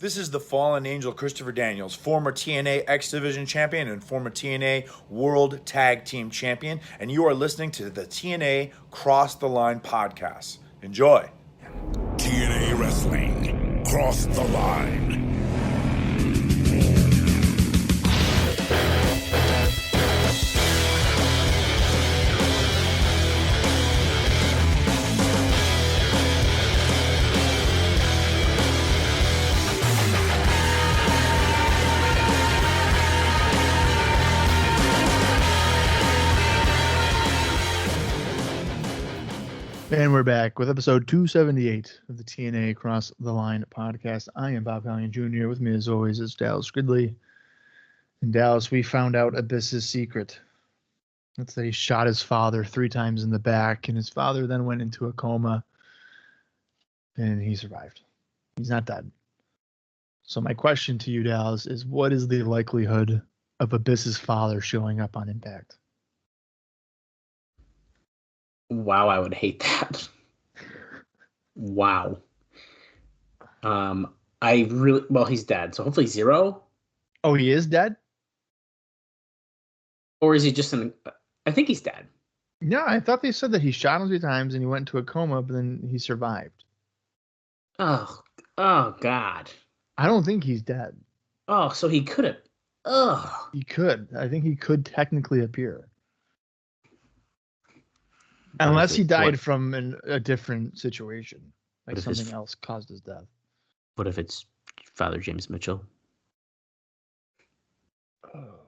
This is the fallen angel Christopher Daniels, former TNA X Division champion and former TNA World Tag Team champion, and you are listening to the TNA Cross the Line podcast. Enjoy. TNA Wrestling, Cross the Line. And we're back with episode 278 of the TNA Cross the Line podcast. I am Colling Jr. With me, as always, is Dallas Gridley. In Dallas, we found out Abyss's secret. That's that he shot his father 3 times in the back, and his father then went into a coma, and he survived. He's not dead. So my question to you, Dallas, is what is the likelihood of Abyss's father showing up on Impact? Wow, I would hate that. Wow. He's dead, so hopefully 0. Oh, he is dead? Or is he just I think he's dead. No, I thought they said that he shot him 3 times and he went into a coma, but then he survived. Oh God. I don't think he's dead. Oh, so he could have. Oh. He could. I think he could technically appear. Unless he died from a different situation. Like something else caused his death. What if it's Father James Mitchell? Oh.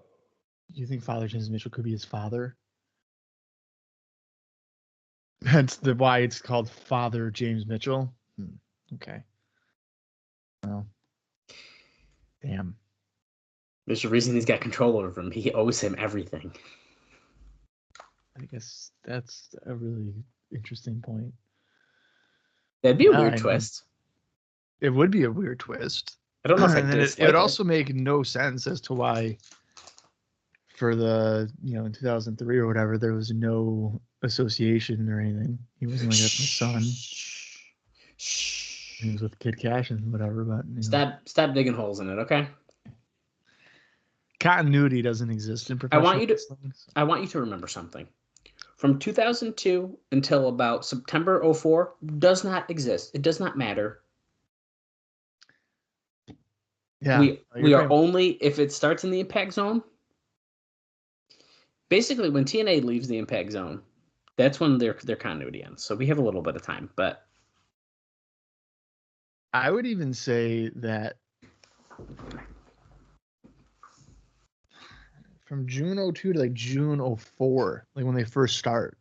You think Father James Mitchell could be his father? That's why it's called Father James Mitchell? Okay. Well. Damn. There's a reason he's got control over him. He owes him everything. I guess that's a really interesting point. That'd be a weird twist. It would be a weird twist. I don't know if it would also make no sense as to why for the, in 2003 or whatever, there was no association or anything. He wasn't like that's my son. He was with Kid Cash and whatever, but stop digging holes in it, okay? Continuity doesn't exist in professional wrestling. I want you to remember something. From 2002 until about September 2004 does not exist. It does not matter. Yeah, we are only if it starts in the Impact Zone. Basically, when TNA leaves the Impact Zone, that's when their continuity ends. So we have a little bit of time, but I would even say that from June 2002 to like June 2004, like when they first start,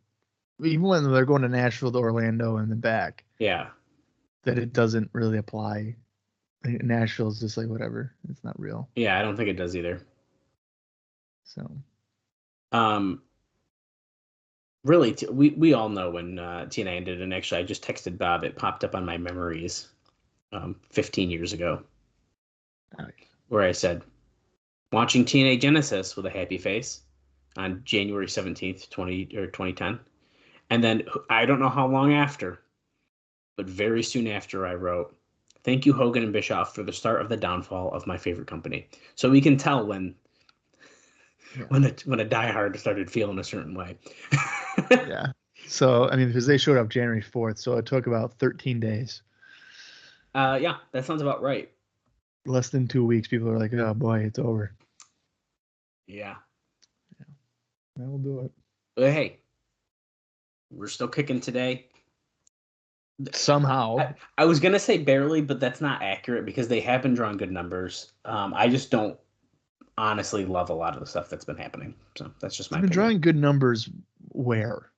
even when they're going to Nashville to Orlando and then back, yeah, that it doesn't really apply. Nashville is just like whatever; it's not real. Yeah, I don't think it does either. So, really, we all know when TNA ended, and actually, I just texted Bob. It popped up on my memories, 15 years ago, where I said, watching TNA Genesis with a happy face on January 17th, 2010. And then I don't know how long after, but very soon after I wrote, thank you, Hogan and Bischoff, for the start of the downfall of my favorite company. So we can tell when a diehard started feeling a certain way. Yeah. So, because they showed up January 4th, so it took about 13 days. Yeah, that sounds about right. Less than 2 weeks, people are like, oh boy, it's over. Yeah. That will do it. But hey, we're still kicking today. Somehow. I was going to say barely, but that's not accurate because they have been drawing good numbers. I just don't honestly love a lot of the stuff that's been happening. So that's just my opinion. They've been drawing good numbers where?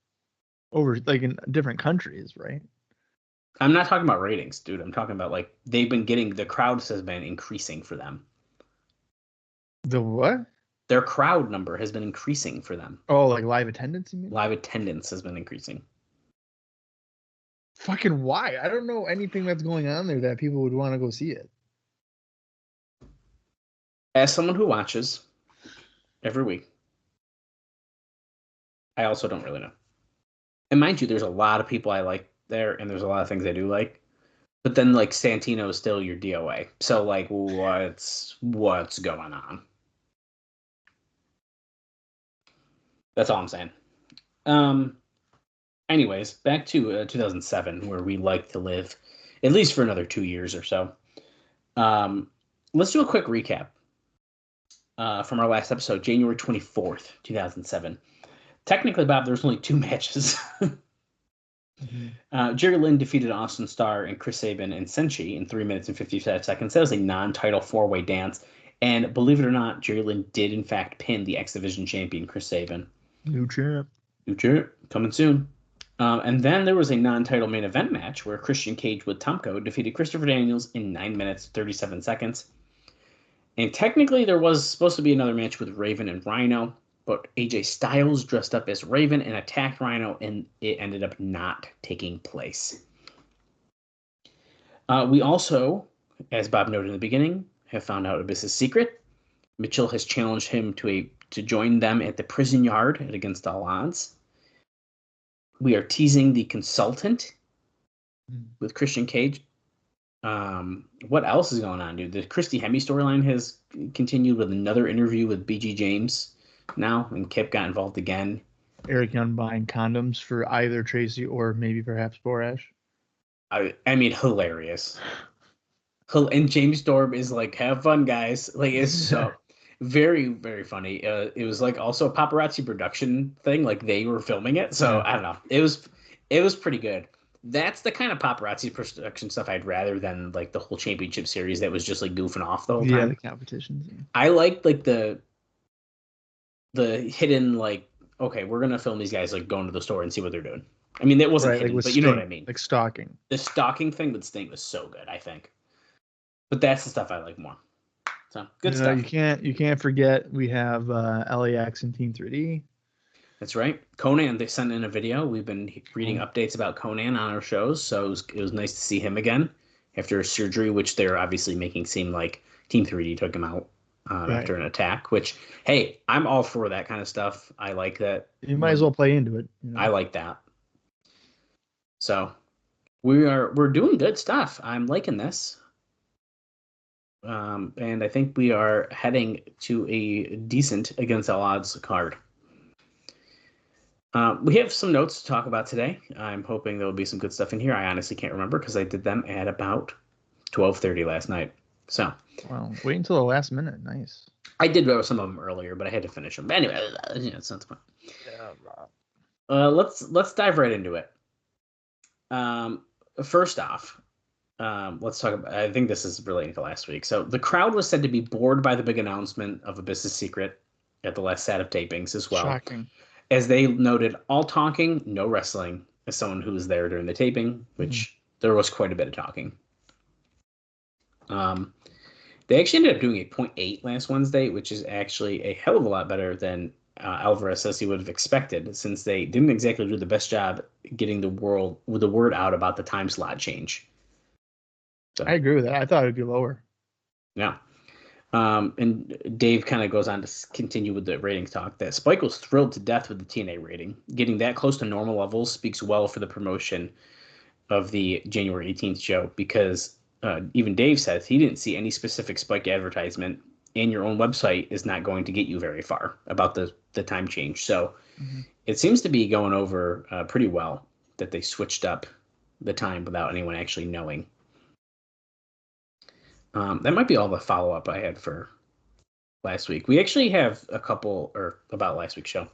Over, like in different countries, right? I'm not talking about ratings, dude. I'm talking about like they've been getting the crowd has been increasing for them. The what? Their crowd number has been increasing for them. Oh, like live attendance, you mean? Live attendance has been increasing. Fucking why? I don't know anything that's going on there that people would want to go see it. As someone who watches every week, I also don't really know. And mind you, there's a lot of people I like there, and there's a lot of things I do like. But then like Santino is still your DOA. So like what's going on? That's all I'm saying. Anyways, back to 2007, where we like to live, at least for another 2 years or so. Let's do a quick recap from our last episode, January 24th, 2007. Technically, Bob, there was only 2 matches. Jerry Lynn defeated Austin Starr and Chris Sabin and Senshi in 3 minutes and 55 seconds. That was a non-title 4-way dance. And believe it or not, Jerry Lynn did, in fact, pin the X Division champion, Chris Sabin. New champ. Coming soon. And then there was a non-title main event match where Christian Cage with Tomko defeated Christopher Daniels in 9 minutes, 37 seconds. And technically, there was supposed to be another match with Raven and Rhino, but AJ Styles dressed up as Raven and attacked Rhino, and it ended up not taking place. We also, as Bob noted in the beginning, have found out Abyss's secret. Mitchell has challenged him to join them at the prison yard at Against All Odds. We are teasing the consultant with Christian Cage. What else is going on, dude? The Christy Hemme storyline has continued with another interview with BG James now, and Kip got involved again. Eric Young buying condoms for either Tracy or maybe perhaps Borash. I mean, hilarious. And James Storm is like, have fun, guys. Like, it's so very, very funny. It was like also a paparazzi production thing. Like, they were filming it. So I don't know. It was pretty good. That's the kind of paparazzi production stuff I'd rather than like the whole championship series that was just like goofing off the whole time. Yeah, the competitions. Yeah. I liked like the hidden, like, okay, we're gonna film these guys like going to the store and see what they're doing. I mean, that wasn't hidden, but you know what I mean. Like stalking. The stalking thing with Sting was so good, I think. But that's the stuff I like more. So good stuff. You can't forget we have LAX and Team 3D. That's right. Conan, they sent in a video. We've been reading updates about Conan on our shows, so it was nice to see him again after surgery, which they're obviously making seem like Team 3D took him out after an attack, which, hey, I'm all for that kind of stuff. I like that. You might as well play into it. You know? I like that. So we're doing good stuff. I'm liking this. And I think we are heading to a decent Against All Odds card. We have some notes to talk about today. I'm hoping there will be some good stuff in here. I honestly can't remember because I did them at about 12:30 last night. So, wow, wait until the last minute. Nice. I did some of them earlier, but I had to finish them. But anyway, it's not the point. Let's dive right into it. First off, let's talk about. I think this is relating to last week. So the crowd was said to be bored by the big announcement of Abyss's secret at the last set of tapings as well. Shocking. As they noted, all talking, no wrestling, as someone who was there during the taping, which there was quite a bit of talking. They actually ended up doing a 0.8 last Wednesday, which is actually a hell of a lot better than Alvarez says he would have expected, since they didn't exactly do the best job getting the word out about the time slot change. So, I agree with that. I thought it would be lower. Yeah. And Dave kind of goes on to continue with the ratings talk that Spike was thrilled to death with the TNA rating. Getting that close to normal levels speaks well for the promotion of the January 18th show, because even Dave says he didn't see any specific Spike advertisement, and your own website is not going to get you very far about the time change. So it seems to be going over pretty well that they switched up the time without anyone actually knowing. That might be all the follow-up I had for last week. We actually have a couple, or about last week's show.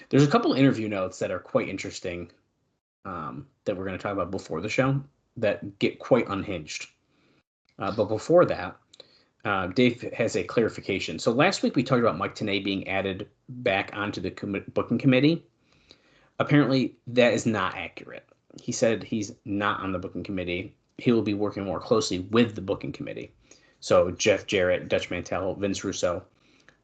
There's a couple interview notes that are quite interesting that we're going to talk about before the show that get quite unhinged. But before that, Dave has a clarification. So last week we talked about Mike Tenay being added back onto the booking committee. Apparently that is not accurate. He said he's not on the booking committee. He will be working more closely with the booking committee. So Jeff Jarrett, Dutch Mantel, Vince Russo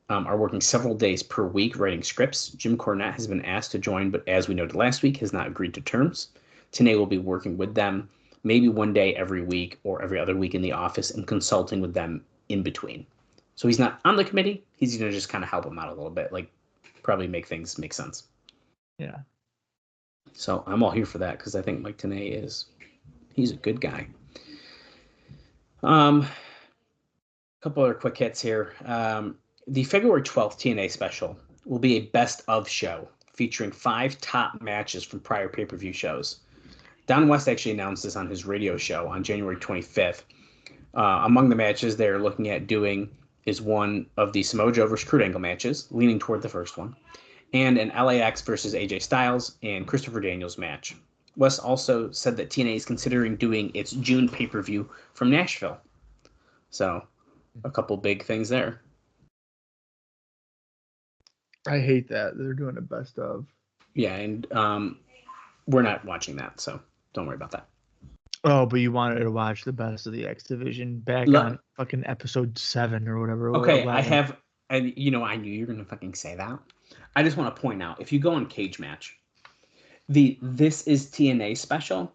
are working several days per week writing scripts. Jim Cornette has been asked to join, but as we noted last week, has not agreed to terms. Tenay will be working with them maybe one day every week or every other week in the office and consulting with them in between. So he's not on the committee. He's going to just kind of help them out a little bit, like probably make things make sense. Yeah. So I'm all here for that because I think Mike Tenay he's a good guy. A couple other quick hits here. The February 12th TNA special will be a best of show featuring 5 top matches from prior pay-per-view shows. Don West actually announced this on his radio show on January 25th. Among the matches they're looking at doing is one of the Samoa Joe versus Kurt Angle matches, leaning toward the first one, and an LAX versus AJ Styles and Christopher Daniels match. West also said that TNA is considering doing its June pay-per-view from Nashville. So, a couple big things there. I hate that. They're doing a best of. Yeah, and we're not watching that, so don't worry about that. Oh, but you wanted to watch the best of the X Division back on fucking episode 7 or whatever. Okay, I have, and I knew you were gonna fucking say that. I just want to point out, if you go on Cage Match, the This Is TNA special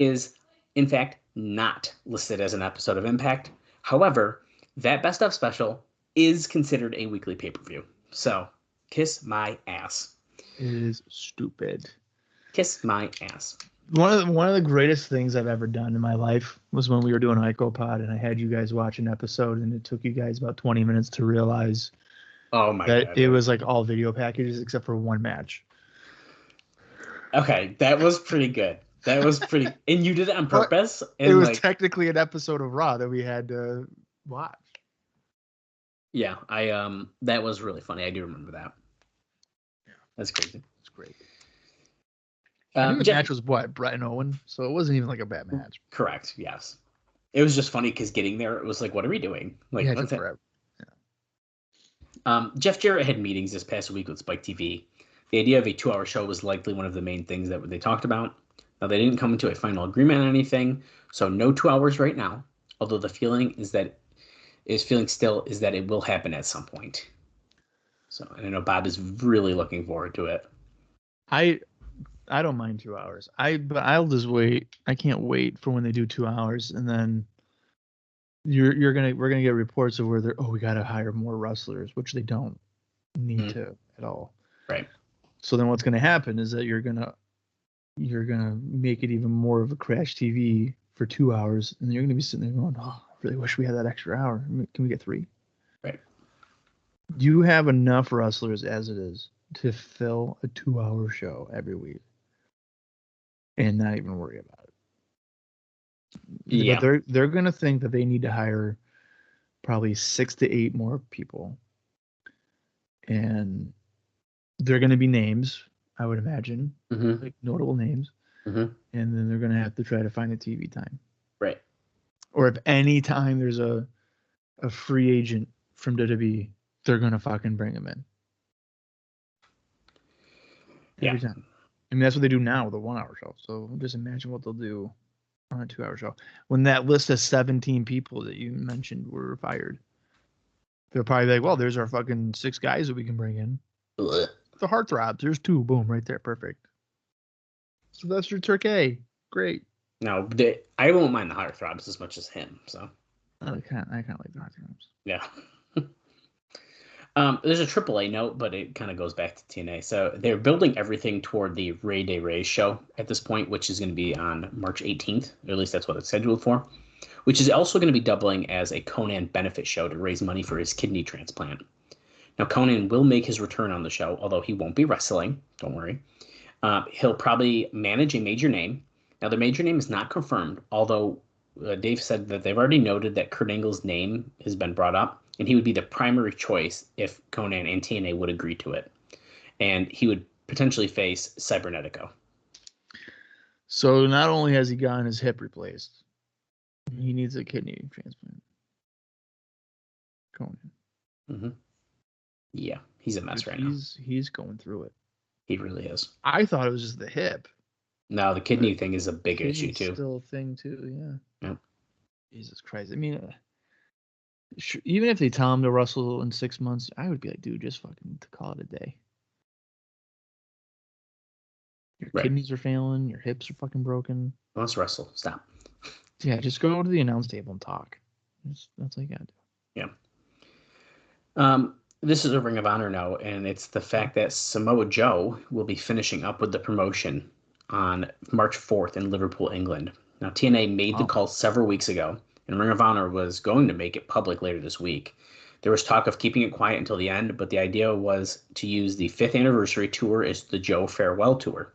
is, in fact, not listed as an episode of Impact. However, that best of special is considered a weekly pay-per-view. So, kiss my ass. It is stupid. Kiss my ass. One of the greatest things I've ever done in my life was when we were doing IcoPod and I had you guys watch an episode and it took you guys about 20 minutes to realize that it was like all video packages except for one match. Okay, that was pretty good. That was pretty, and you did it on purpose. And it was technically an episode of Raw that we had to watch. Yeah, that was really funny. I do remember that. Yeah, that's crazy. It's great. The match was what, Brett and Owen, so it wasn't even like a bad match. Correct. Yes, it was just funny because getting there, it was like, what are we doing? Like, yeah, it took forever. Yeah. Jeff Jarrett had meetings this past week with Spike TV. The idea of a 2-hour show was likely one of the main things that they talked about. Now, they didn't come into a final agreement on anything, so no 2 hours right now. Although the feeling is that it will happen at some point. So, and I know Bob is really looking forward to it. I don't mind 2 hours. But I'll just wait. I can't wait for when they do 2 hours, and then we're gonna get reports of where we gotta hire more wrestlers, which they don't need to at all. Right. So then what's gonna happen is that you're gonna make it even more of a crash TV for 2 hours, and you're gonna be sitting there going, "Oh, I really wish we had that extra hour. Can we get 3?" Right. You have enough wrestlers as it is to fill a 2-hour show every week. And not even worry about it. Yeah, but they're gonna think that they need to hire probably 6 to 8 more people, and they're gonna be names, I would imagine, like notable names, and then they're gonna have to try to find the TV time, right? Or if any time there's a free agent from WWE, they're gonna fucking bring him in. Every time. I mean, that's what they do now with a 1-hour show. So just imagine what they'll do on a 2-hour show. When that list of 17 people that you mentioned were fired, they'll probably be like, well, there's our fucking 6 guys that we can bring in. The heartthrobs, there's 2. Boom, right there. Perfect. So that's your Turkey. Great. No, I won't mind the heartthrobs as much as him. So I kind of like the heartthrobs. Yeah. There's a AAA note, but it kind of goes back to TNA. So they're building everything toward the Ray Day Ray show at this point, which is going to be on March 18th, or at least that's what it's scheduled for, which is also going to be doubling as a Conan benefit show to raise money for his kidney transplant. Now, Conan will make his return on the show, although he won't be wrestling. Don't worry. He'll probably manage a major name. Now, the major name is not confirmed, although Dave said that they've already noted that Kurt Angle's name has been brought up, and he would be the primary choice if Conan and TNA would agree to it. And he would potentially face Cybernetico. So not only has he gotten his hip replaced, he needs a kidney transplant. Conan. Mm-hmm. Yeah, he's a mess right now. He's going through it. He really is. I thought it was just the hip. No, the kidney thing is a big issue too. Still a thing too, yeah. Yep. Jesus Christ. I mean, even if they tell him to wrestle in 6 months, I would be like, dude, just fucking call it a day. Your kidneys are failing. Your hips are fucking broken. Let's wrestle. Stop. Yeah, just go to the announce table and talk. That's all you gotta do. Yeah. This is a Ring of Honor note, and it's the fact that Samoa Joe will be finishing up with the promotion on March 4th in Liverpool, England. Now, TNA made the call several weeks ago, and Ring of Honor was going to make it public later this week. There was talk of keeping it quiet until the end, but the idea was to use the 5th anniversary tour as the Joe farewell tour.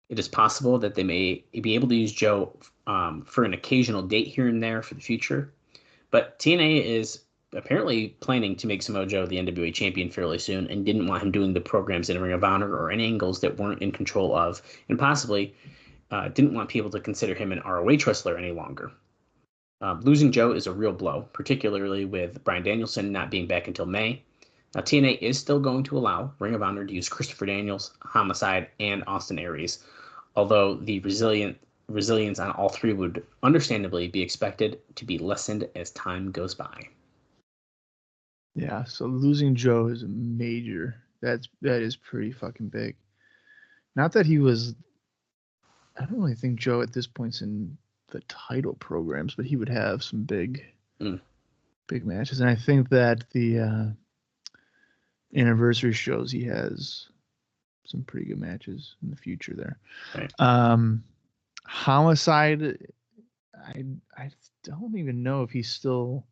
It is possible that they may be able to use Joe for an occasional date here and there for the future, but TNA is apparently planning to make Samoa Joe the NWA champion fairly soon and didn't want him doing the programs in Ring of Honor or any angles that weren't in control of, and possibly didn't want people to consider him an ROH wrestler any longer. Losing Joe is a real blow, particularly with Bryan Danielson not being back until May. Now, TNA is still going to allow Ring of Honor to use Christopher Daniels, Homicide, and Austin Aries, although the resilience on all three would understandably be expected to be lessened as time goes by. Yeah, so losing Joe is major. That is pretty fucking big. Not that he was. I don't really think Joe at this point's in the title programs, but he would have some big matches, and I think that the anniversary shows he has some pretty good matches in the future there. Right. Homicide, I don't even know if he's still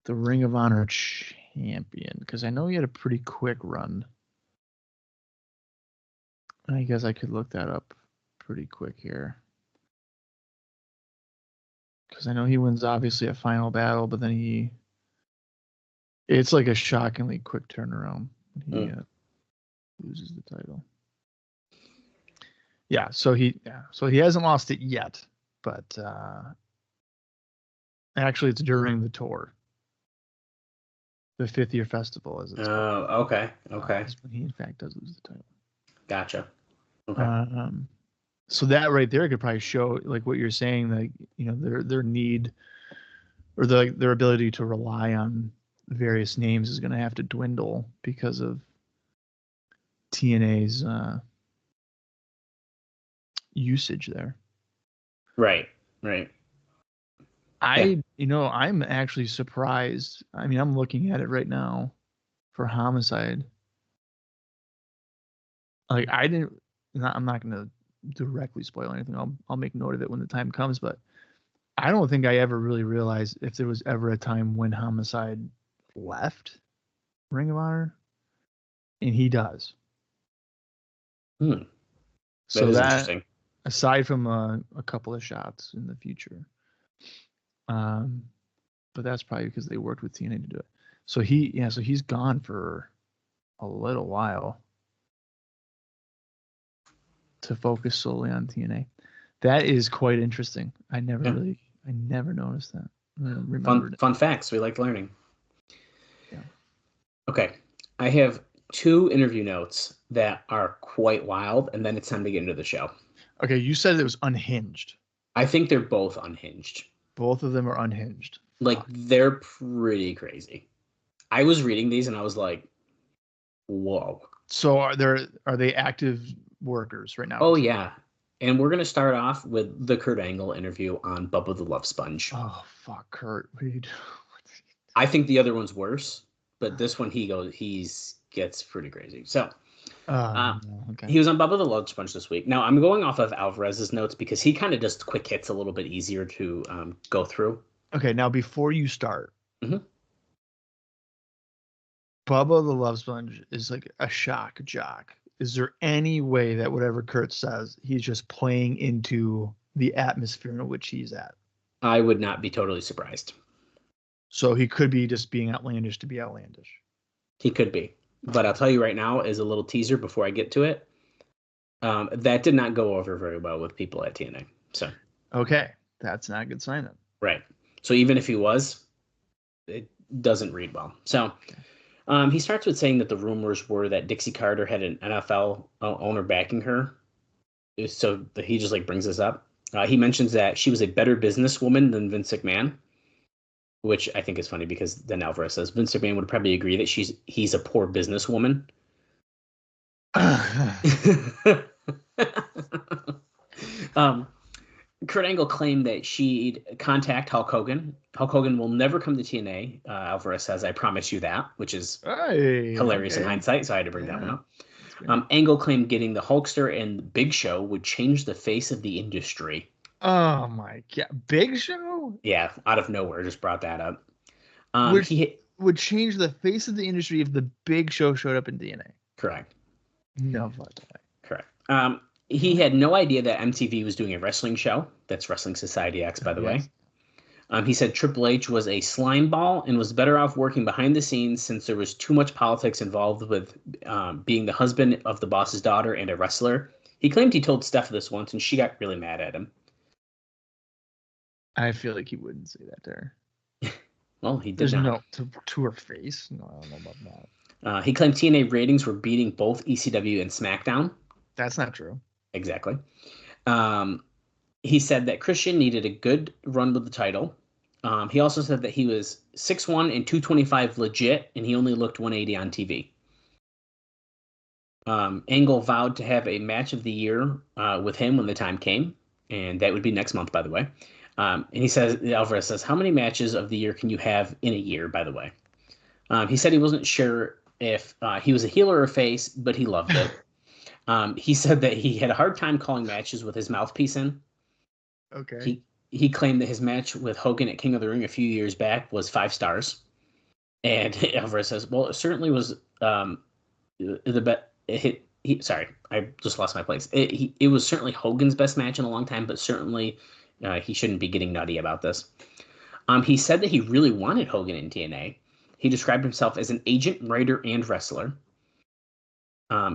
the Ring of Honor champion, because I know he had a pretty quick run. I guess I could look that up pretty quick here, because I know he wins obviously a final battle, but then it's like a shockingly quick turnaround when he loses the title. Yeah, so he hasn't lost it yet, but actually it's during the tour. The 5th year festival, as it's called. Okay. That's when he in fact does lose the title. Gotcha. Okay. So that right there could probably show, like what you're saying, like, you know, their need or their ability to rely on various names is going to have to dwindle because of TNA's usage there. Right. I'm actually surprised. I mean, I'm looking at it right now for Homicide. Like, I'm not going to directly spoil anything. I'll make note of it when the time comes, but I don't think I ever really realized if there was ever a time when Homicide left Ring of Honor, and he does. So that is interesting. Aside from a couple of shots in the future, but that's probably because they worked with TNA to do it. So he's gone for a little while to focus solely on TNA. That is quite interesting. I never noticed that. I don't remember fun facts. We like learning. Yeah. Okay. I have 2 interview notes that are quite wild, and then it's time to get into the show. Okay, you said it was unhinged. I think they're both unhinged. Both of them are unhinged. Like, they're pretty crazy. I was reading these and I was like, whoa. So are they active workers right now? Oh, yeah. And we're going to start off with the Kurt Angle interview on Bubba the Love Sponge. Oh, fuck, Kurt. What are you doing? I think the other one's worse, but this one gets pretty crazy. So okay. He was on Bubba the Love Sponge this week. Now, I'm going off of Alvarez's notes because he kind of does quick hits a little bit easier to go through. Okay, now before you start, Bubba the Love Sponge is like a shock jock. Is there any way that whatever Kurt says, he's just playing into the atmosphere in which he's at? I would not be totally surprised. So he could be just being outlandish to be outlandish. He could be. But I'll tell you right now, as a little teaser before I get to it, that did not go over very well with people at TNA. So okay, that's not a good sign then. Right. So even if he was, it doesn't read well. So he starts with saying that the rumors were that Dixie Carter had an NFL owner backing her. So he just brings this up. He mentions that she was a better businesswoman than Vince McMahon, which I think is funny because then Alvarez says Vince McMahon would probably agree that he's a poor businesswoman. Kurt Angle claimed that she'd contact Hulk Hogan. Hulk Hogan will never come to TNA. Alvarez says, "I promise you that," which is hilarious in hindsight, so I had to bring that one up. Angle claimed getting the Hulkster and Big Show would change the face of the industry. Oh my god, Big Show? Yeah, out of nowhere, just brought that up. Which He would change the face of the industry if the Big Show showed up in DNA. correct. No fucking way. Correct. He had no idea that MTV was doing a wrestling show. That's Wrestling Society X, by the way. He said Triple H was a slime ball and was better off working behind the scenes since there was too much politics involved with being the husband of the boss's daughter and a wrestler. He claimed he told Steph this once, and she got really mad at him. I feel like he wouldn't say that to her. Well, he did There's not. no to her face. No, I don't know about that. He claimed TNA ratings were beating both ECW and SmackDown. That's not true. Exactly. He said that Christian needed a good run with the title. He also said that he was 6'1" and 225 legit, and he only looked 180 on TV. Angle vowed to have a match of the year with him when the time came, and that would be next month, by the way. And he says, Alvarez says, how many matches of the year can you have in a year, by the way? He said he wasn't sure if he was a heel or a face, but he loved it. He said that he had a hard time calling matches with his mouthpiece in. Okay. He claimed that his match with Hogan at King of the Ring a few years back was 5 stars. And Alvarez says, well, it certainly was sorry, I just lost my place. It was certainly Hogan's best match in a long time, but certainly he shouldn't be getting nutty about this. He said that he really wanted Hogan in TNA. He described himself as an agent, writer, and wrestler.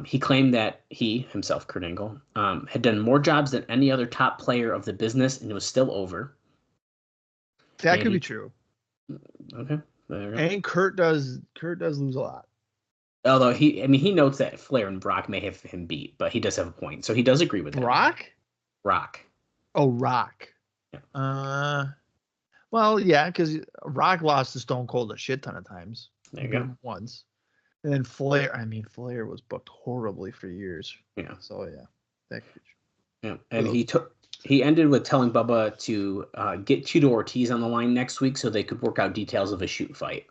He claimed that he, himself, Kurt Angle, had done more jobs than any other top player of the business and was still over. That could be true. Okay. There we go. And Kurt does lose a lot. Although he notes that Flair and Brock may have him beat, but he does have a point. So he does agree with that. Rock? Oh, Rock. Yeah. Well, yeah, because Rock lost to Stone Cold a shit ton of times. There you go. Once. And then Flair was booked horribly for years. Yeah. So yeah, that could be true. Yeah, and he ended with telling Bubba to get Tito Ortiz on the line next week so they could work out details of a shoot fight.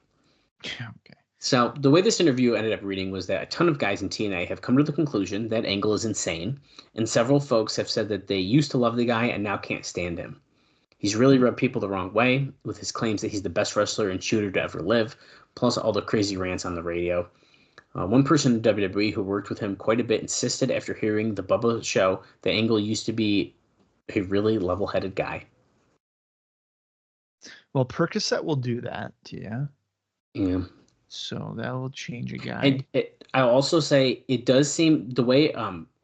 Yeah, okay. So the way this interview ended up reading was that a ton of guys in TNA have come to the conclusion that Angle is insane, and several folks have said that they used to love the guy and now can't stand him. He's really rubbed people the wrong way with his claims that he's the best wrestler and shooter to ever live, plus all the crazy rants on the radio. One person in WWE who worked with him quite a bit insisted after hearing the Bubba show that Angle used to be a really level-headed guy. Well, Percocet will do that to you. Yeah. So that will change a guy. I'll also say it does seem the way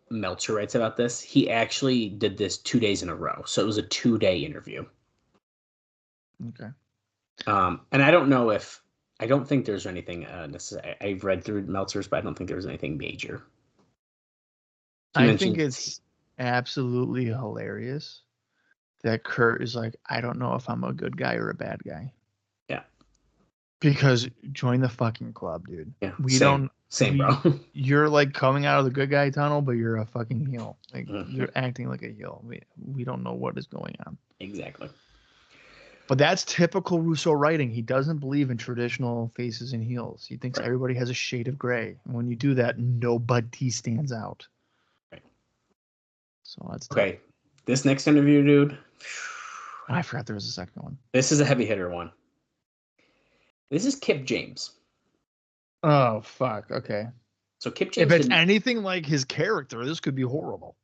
Meltzer writes about this, he actually did this 2 days in a row. So it was a 2-day interview. Okay. And I don't think there's anything necessary. I've read through Meltzer's, but I don't think there was anything major. I think it's absolutely hilarious that Kurt is like, I don't know if I'm a good guy or a bad guy. Yeah. Because join the fucking club, dude. Yeah. Same, bro. You're like coming out of the good guy tunnel, but you're a fucking heel. Like you're acting like a heel. We don't know what is going on. Exactly. But that's typical Russo writing. He doesn't believe in traditional faces and heels. He thinks everybody has a shade of gray. And when you do that, nobody stands out. Right. So that's okay. This next interview, dude. I forgot there was a second one. This is a heavy hitter one. This is Kip James. Oh, fuck. Okay. So Kip James. If it's anything like his character, this could be horrible.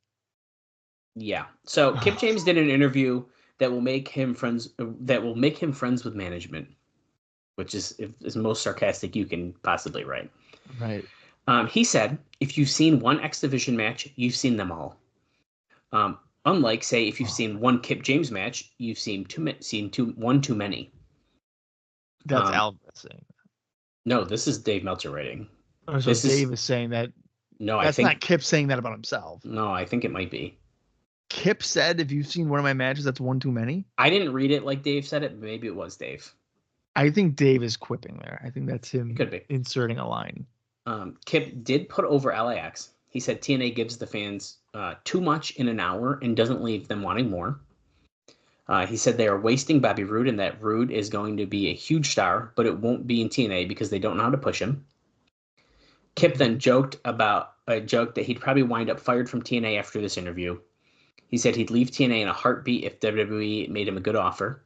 Yeah. So Kip James did an interview that will make him friends. That will make him friends with management, which is the most sarcastic you can possibly write. Right. He said, "If you've seen one X Division match, you've seen them all. Unlike, say, if you've seen one Kip James match, you've seen one too many." That's Alvarez saying that. No, this is Dave Meltzer writing. Oh, so Dave is saying that. No, that's not Kip saying that about himself. No, I think it might be. Kip said, if you've seen one of my matches, that's one too many. I didn't read it like Dave said it. But maybe it was Dave. I think Dave is quipping there. I think that's him Could be. Inserting a line. Kip did put over LAX. He said TNA gives the fans too much in an hour and doesn't leave them wanting more. He said they are wasting Bobby Roode and that Roode is going to be a huge star, but it won't be in TNA because they don't know how to push him. Kip then joked that he'd probably wind up fired from TNA after this interview. He said he'd leave TNA in a heartbeat if WWE made him a good offer.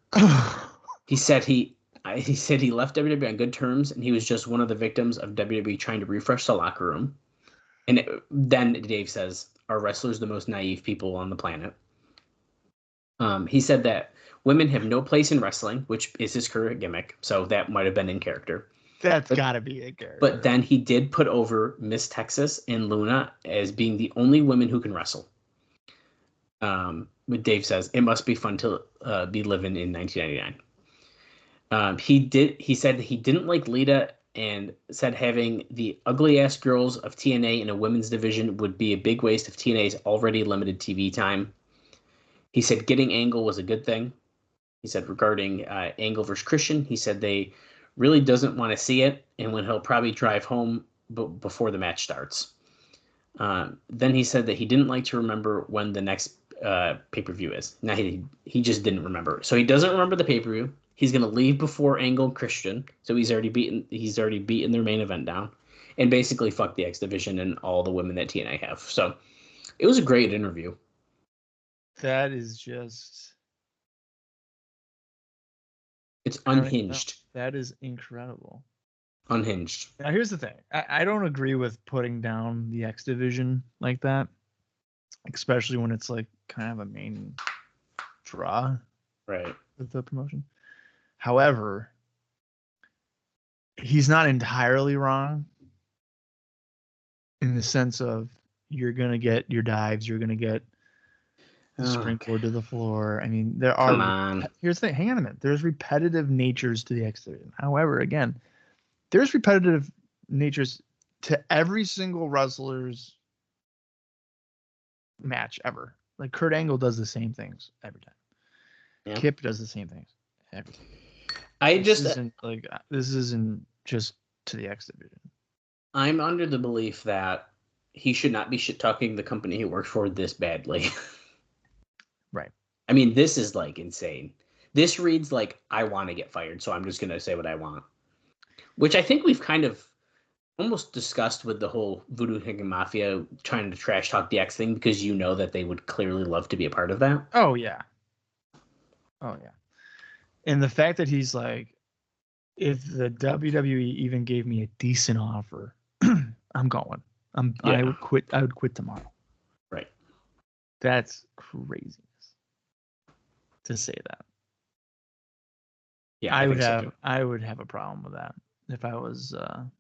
He said he left WWE on good terms, and he was just one of the victims of WWE trying to refresh the locker room. And then Dave says, "Are wrestlers the most naive people on the planet?" He said that women have no place in wrestling, which is his current gimmick, so that might have been in character. That's got to be a character. But then he did put over Miss Texas and Luna as being the only women who can wrestle. But Dave says, "It must be fun to be living in 1999. He said that he didn't like Lita and said having the ugly-ass girls of TNA in a women's division would be a big waste of TNA's already limited TV time. He said getting Angle was a good thing. He said regarding Angle versus Christian, he said they really doesn't want to see it, and when he'll probably drive home before the match starts. Then he said that he didn't like to remember when the next pay-per-view is. Now he just didn't remember. So he doesn't remember the pay-per-view. He's going to leave before Angle and Christian. So he's already beaten their main event down and basically fucked the X Division and all the women that TNA have. So it was a great interview. That is just... It's unhinged. That is incredible. Unhinged. Now, here's the thing. I don't agree with putting down the X Division like that, especially when it's like kind of a main draw Right. with the promotion. However, he's not entirely wrong in the sense of you're going to get your dives, you're going to get sprinkled to the floor. I mean, there are... Come on. Here's the thing. Hang on a minute. There's repetitive natures to the X Division. However, again, there's repetitive natures to every single wrestler's match ever. Like Kurt Angle does the same things every time. Yeah. Kip does the same things every time. This isn't just to the X Division. I'm under the belief that he should not be shit talking the company he works for this badly. Right. I mean, this is like insane. This reads like I want to get fired, so I'm just going to say what I want. Which I think we've kind of almost discussed with the whole Voodoo King Mafia trying to trash talk the X thing, because you know that they would clearly love to be a part of that. Oh, yeah. Oh, yeah. And the fact that he's like, if the WWE even gave me a decent offer, I'm going. I would quit. I would quit tomorrow. Right. That's craziness to say that. Yeah, I would have a problem with that if I was a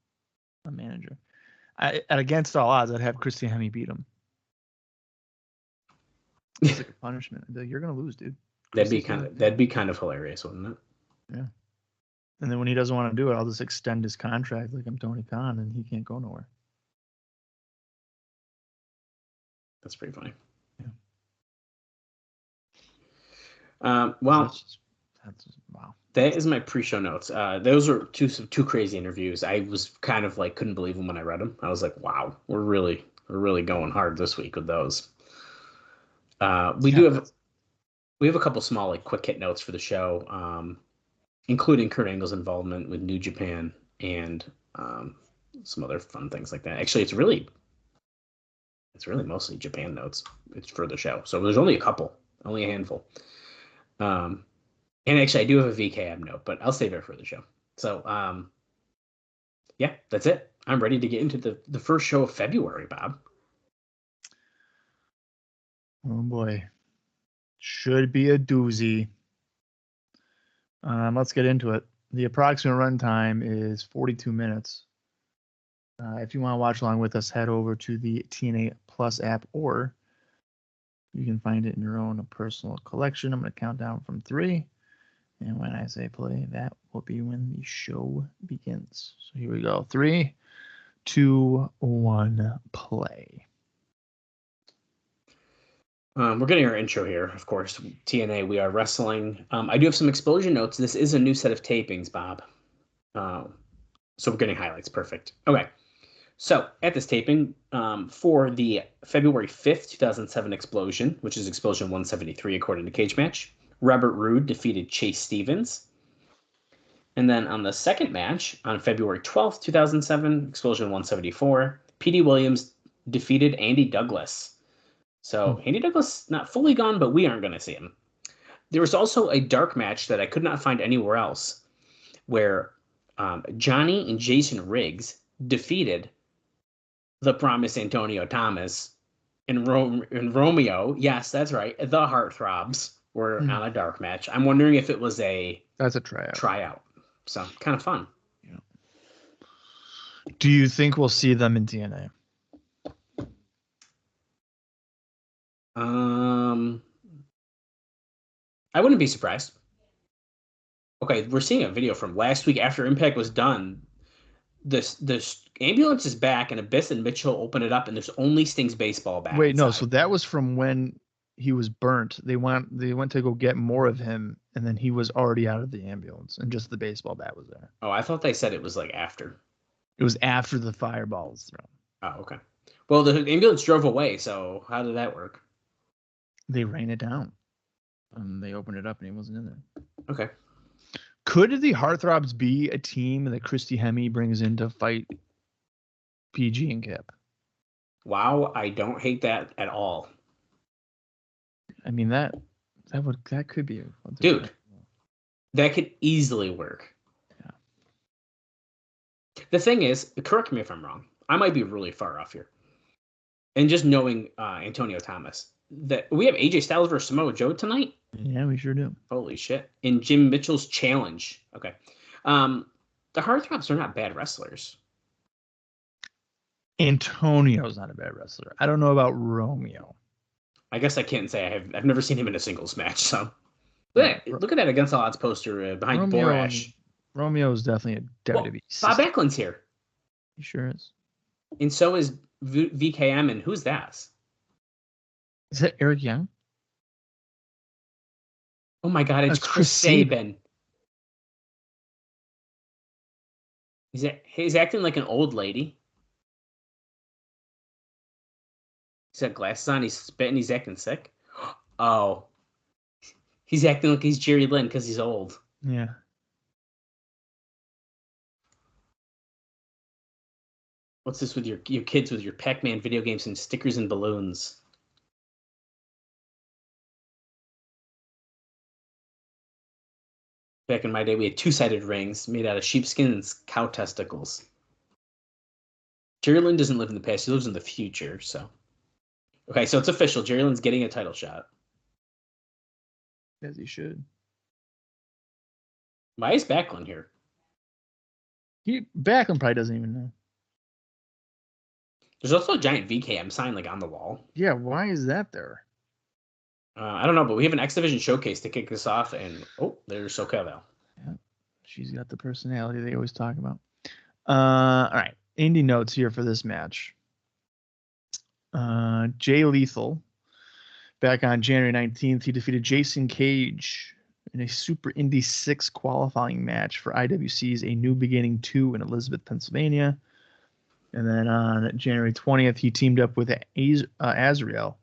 manager. Against all odds, I'd have Christian Hemme beat him. It's like a punishment. I'd be like, you're gonna lose, dude. That'd be kind of hilarious, wouldn't it? Yeah. And then when he doesn't want to do it, I'll just extend his contract like I'm Tony Khan, and he can't go nowhere. That's pretty funny. Yeah. Well, that's wow. That is my pre-show notes. Those were two crazy interviews. I was kind of like couldn't believe them when I read them. I was like, wow, we're really going hard this week with those. We have a couple small like quick hit notes for the show, including Kurt Angle's involvement with New Japan and some other fun things like that. Actually, it's really mostly Japan notes. It's for the show, so there's only a handful. And actually, I do have a VKM note, but I'll save it for the show. So, yeah, that's it. I'm ready to get into the first show of February, Bob. Oh, boy. Should be a doozy. Let's get into it. The approximate runtime is 42 minutes. If you want to watch along with us, head over to the TNA Plus app, or you can find it in your own personal collection. I'm going to count down from 3. And when I say play, that will be when the show begins. So here we go. 3, 2, 1, play. We're getting our intro here, of course. TNA, we are wrestling. I do have some explosion notes. This is a new set of tapings, Bob. So we're getting highlights. Perfect. Okay. So at this taping, for the February 5th, 2007 Explosion, which is Explosion 173 according to Cage Match, Robert Roode defeated Chase Stevens. And then on the second match, on February 12th, 2007, Explosion 174, Petey Williams defeated Andy Douglas. So Andy Douglas, not fully gone, but we aren't going to see him. There was also a dark match that I could not find anywhere else where Johnny and Jason Riggs defeated the Promised Antonio Thomas and Romeo. Yes, that's right. The Heartthrobs were on a dark match. I'm wondering if it was that's a tryout. So kind of fun. Yeah. Do you think we'll see them in TNA? I wouldn't be surprised. Okay, we're seeing a video from last week after Impact was done. This ambulance is back, and Abyss and Mitchell open it up, and there's only Sting's baseball bat. Wait, inside. no. So that was from when he was burnt. They went to go get more of him, and then he was already out of the ambulance, and just the baseball bat was there. Oh, I thought they said it was like after. It was after the fireball was thrown. Oh, okay. Well, the ambulance drove away, so how did that work? They ran it down. They opened it up, and he wasn't in there. Okay. Could the Heartthrobs be a team that Christy Hemme brings in to fight PG and Kip? Wow, I don't hate that at all. I mean that could be dude. That could easily work. Yeah. The thing is, correct me if I'm wrong. I might be really far off here. And just knowing Antonio Thomas, that we have AJ Styles versus Samoa Joe tonight. Yeah, we sure do. Holy shit! In Jim Mitchell's challenge. Okay, the Heartthrobs are not bad wrestlers. Antonio's not a bad wrestler. I don't know about Romeo. I guess I can't say I've never seen him in a singles match. So look at that Against All Odds poster behind Borash. Romeo is definitely a WWE. Bob Backlund's here. He sure is. And so is VKM. And who's that? Is that Eric Young? Oh my God, it's Chris Sabin. He's acting like an old lady. He's got glasses on, he's spitting, he's acting sick. Oh. He's acting like he's Jerry Lynn because he's old. Yeah. What's this with your kids with your Pac-Man video games and stickers and balloons? Back in my day, we had two-sided rings made out of sheepskin and cow testicles. Jerry Lynn doesn't live in the past. He lives in the future, so. Okay, so it's official. Jerry Lynn's getting a title shot. As he should. Why is Backlund here? Backlund probably doesn't even know. There's also a giant VKM sign like on the wall. Yeah, why is that there? I don't know, but we have an X Division showcase to kick this off, and there's SoCal. Yeah, she's got the personality they always talk about. All right, indie notes here for this match. Jay Lethal, back on January 19th, he defeated Jason Cage in a Super Indy 6 qualifying match for IWC's A New Beginning 2 in Elizabeth, Pennsylvania. And then on January 20th, he teamed up with Azrael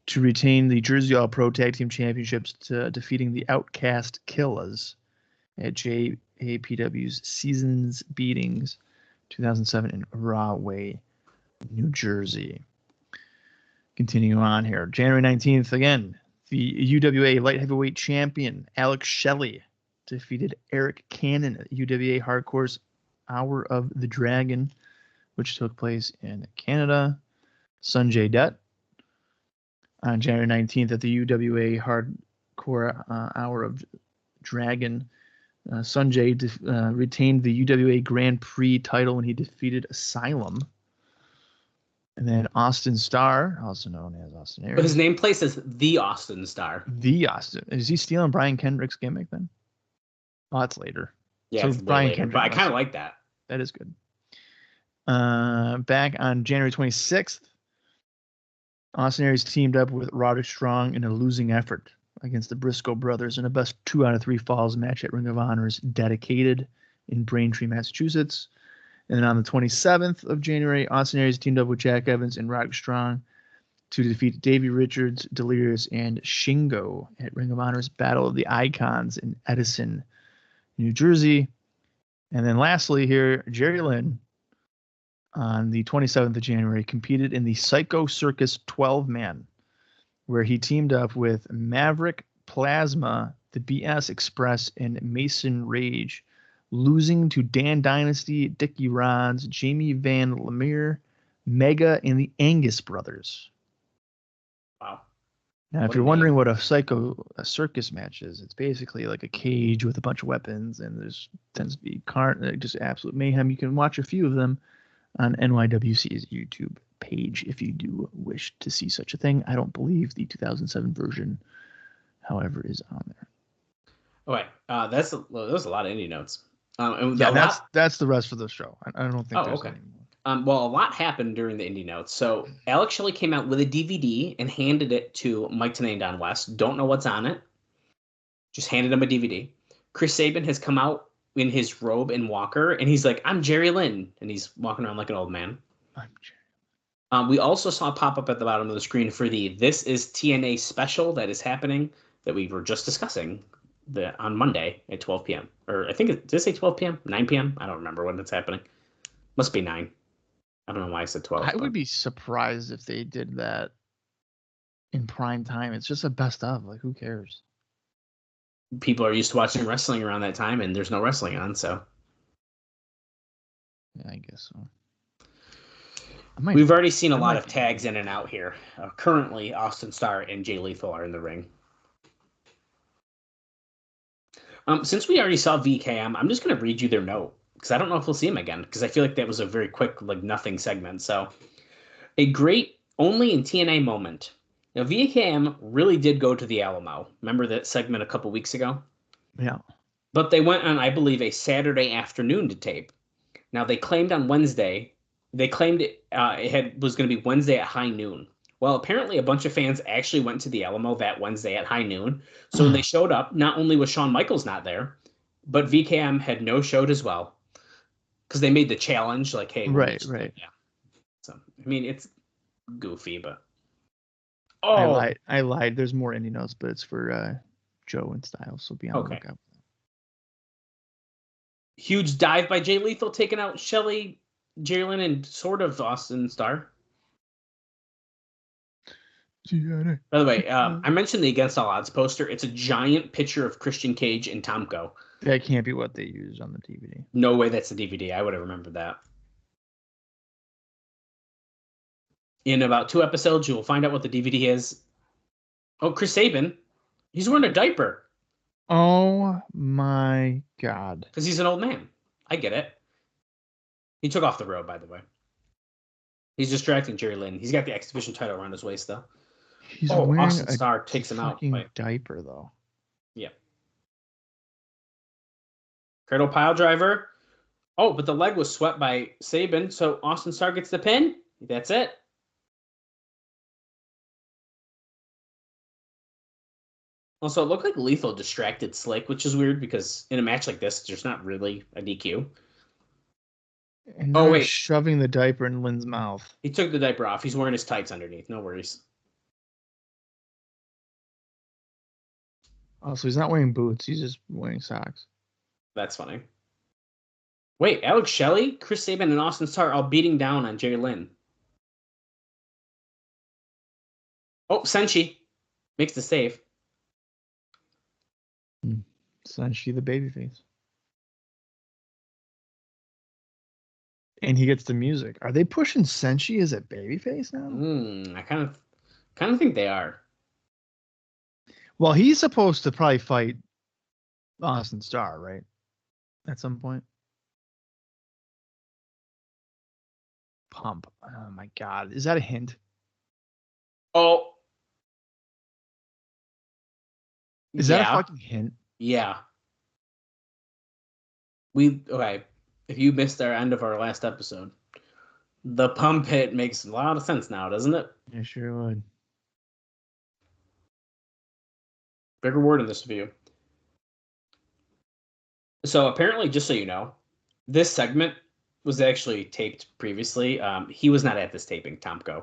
to retain the Jersey All Pro Tag Team Championships, to defeating the Outcast Killers at JAPW's Seasons Beatings 2007 in Rahway, New Jersey. Continue on here. January 19th, again, the UWA Light Heavyweight Champion Alex Shelley defeated Eric Cannon at UWA Hardcore's Hour of the Dragon, which took place in Canada. Sonjay Dutt on January 19th at the UWA Hardcore Hour of Dragon. Sonjay retained the UWA Grand Prix title when he defeated Asylum. And then Austin Starr, also known as Austin Aries. But his nameplate is The Austin Starr. The Austin. Is he stealing Brian Kendrick's gimmick then? Oh, that's later. Yeah, so it's Brian later, Kendrick. But I kind of like that. That is good. Back on January 26th, Austin Aries teamed up with Roderick Strong in a losing effort against the Briscoe brothers in a best 2 out of 3 falls match at Ring of Honor's Dedicated in Braintree, Massachusetts. And then on the 27th of January, Austin Aries teamed up with Jack Evans and Roderick Strong to defeat Davey Richards, Delirious, and Shingo at Ring of Honor's Battle of the Icons in Edison, New Jersey. And then lastly here, Jerry Lynn on the 27th of January competed in the Psycho Circus 12-man where he teamed up with Maverick Plasma, the BS Express, and Mason Rage, losing to Dan Dynasty, Dickie Rods, Jamie Van Lemire, Mega, and the Angus Brothers. Wow. Now, if you're wondering what a circus match is, it's basically like a cage with a bunch of weapons, and there's tends to be just absolute mayhem. You can watch a few of them on NYWC's YouTube page if you do wish to see such a thing. I don't believe the 2007 version, however, is on there. Okay, there's a lot of indie notes. That's the rest of the show. I don't think there's any more. Well, a lot happened during the indie notes. So Alex Shelley came out with a DVD and handed it to Mike Tenay and Don West. Don't know what's on it. Just handed him a DVD. Chris Sabin has come out in his robe and walker, and he's like, "I'm Jerry Lynn," and he's walking around like an old man. I'm Jerry. We also saw a pop-up at the bottom of the screen for the This Is TNA special that is happening that we were just discussing on Monday at 12 p.m. Or I think, did it say 12 p.m.? 9 p.m.? I don't remember when it's happening. Must be 9. I don't know why I said 12. I would be surprised if they did that in prime time. It's just a best of. Like, who cares? People are used to watching wrestling around that time, and there's no wrestling on, so. Yeah, I guess so. We've already seen a lot of tags in and out here. Currently, Austin Starr and Jay Lethal are in the ring. Since we already saw VKM, I'm just going to read you their note, because I don't know if we'll see him again, because I feel like that was a very quick, like, nothing segment. So, a great only in TNA moment. Now, VKM really did go to the Alamo. Remember that segment a couple weeks ago? Yeah. But they went on, I believe, a Saturday afternoon to tape. Now, they claimed on Wednesday, it was going to be Wednesday at high noon. Well, apparently a bunch of fans actually went to the Alamo that Wednesday at high noon. So when they showed up, not only was Shawn Michaels not there, but VKM had no showed as well. Because they made the challenge, like, hey. Right. Yeah. So, I mean, it's goofy, but. Oh, I lied. There's more indie notes, but it's for Joe and Styles, so be on the lookout. Huge dive by Jay Lethal, taking out Shelley, Jerry Lynn, and sort of Austin Starr. By the way, I mentioned the Against All Odds poster. It's a giant picture of Christian Cage and Tomko. That can't be what they used on the DVD. No way that's the DVD. I would have remembered that. In about 2 episodes, you will find out what the DVD is. Oh, Chris Sabin. He's wearing a diaper. Oh, my God. Because he's an old man. I get it. He took off the robe, by the way. He's distracting Jerry Lynn. He's got the X Division title around his waist, though. He's wearing Austin Starr takes him out. Diaper, though. Yeah. Cradle pile driver. Oh, but the leg was swept by Sabin, so Austin Starr gets the pin. That's it. Also, it looked like Lethal distracted Slick, which is weird because in a match like this, there's not really a DQ. And wait, shoving the diaper in Lynn's mouth. He took the diaper off. He's wearing his tights underneath. No worries. Oh, so he's not wearing boots. He's just wearing socks. That's funny. Wait, Alex Shelley, Chris Sabin, and Austin Starr all beating down on Jerry Lynn. Oh, Senshi makes the save. Senshi the babyface. And he gets the music. Are they pushing Senshi as a babyface now? I kind of think they are. Well, he's supposed to probably fight Austin Starr, right? At some point. Pump. Oh my God. Is that a hint? Oh. Is that a fucking hint? Yeah. Okay. If you missed our end of our last episode, the pump hit makes a lot of sense now, doesn't it? Yeah, sure would. Big reward in this review. So apparently, just so you know, this segment was actually taped previously. He was not at this taping, Tomko.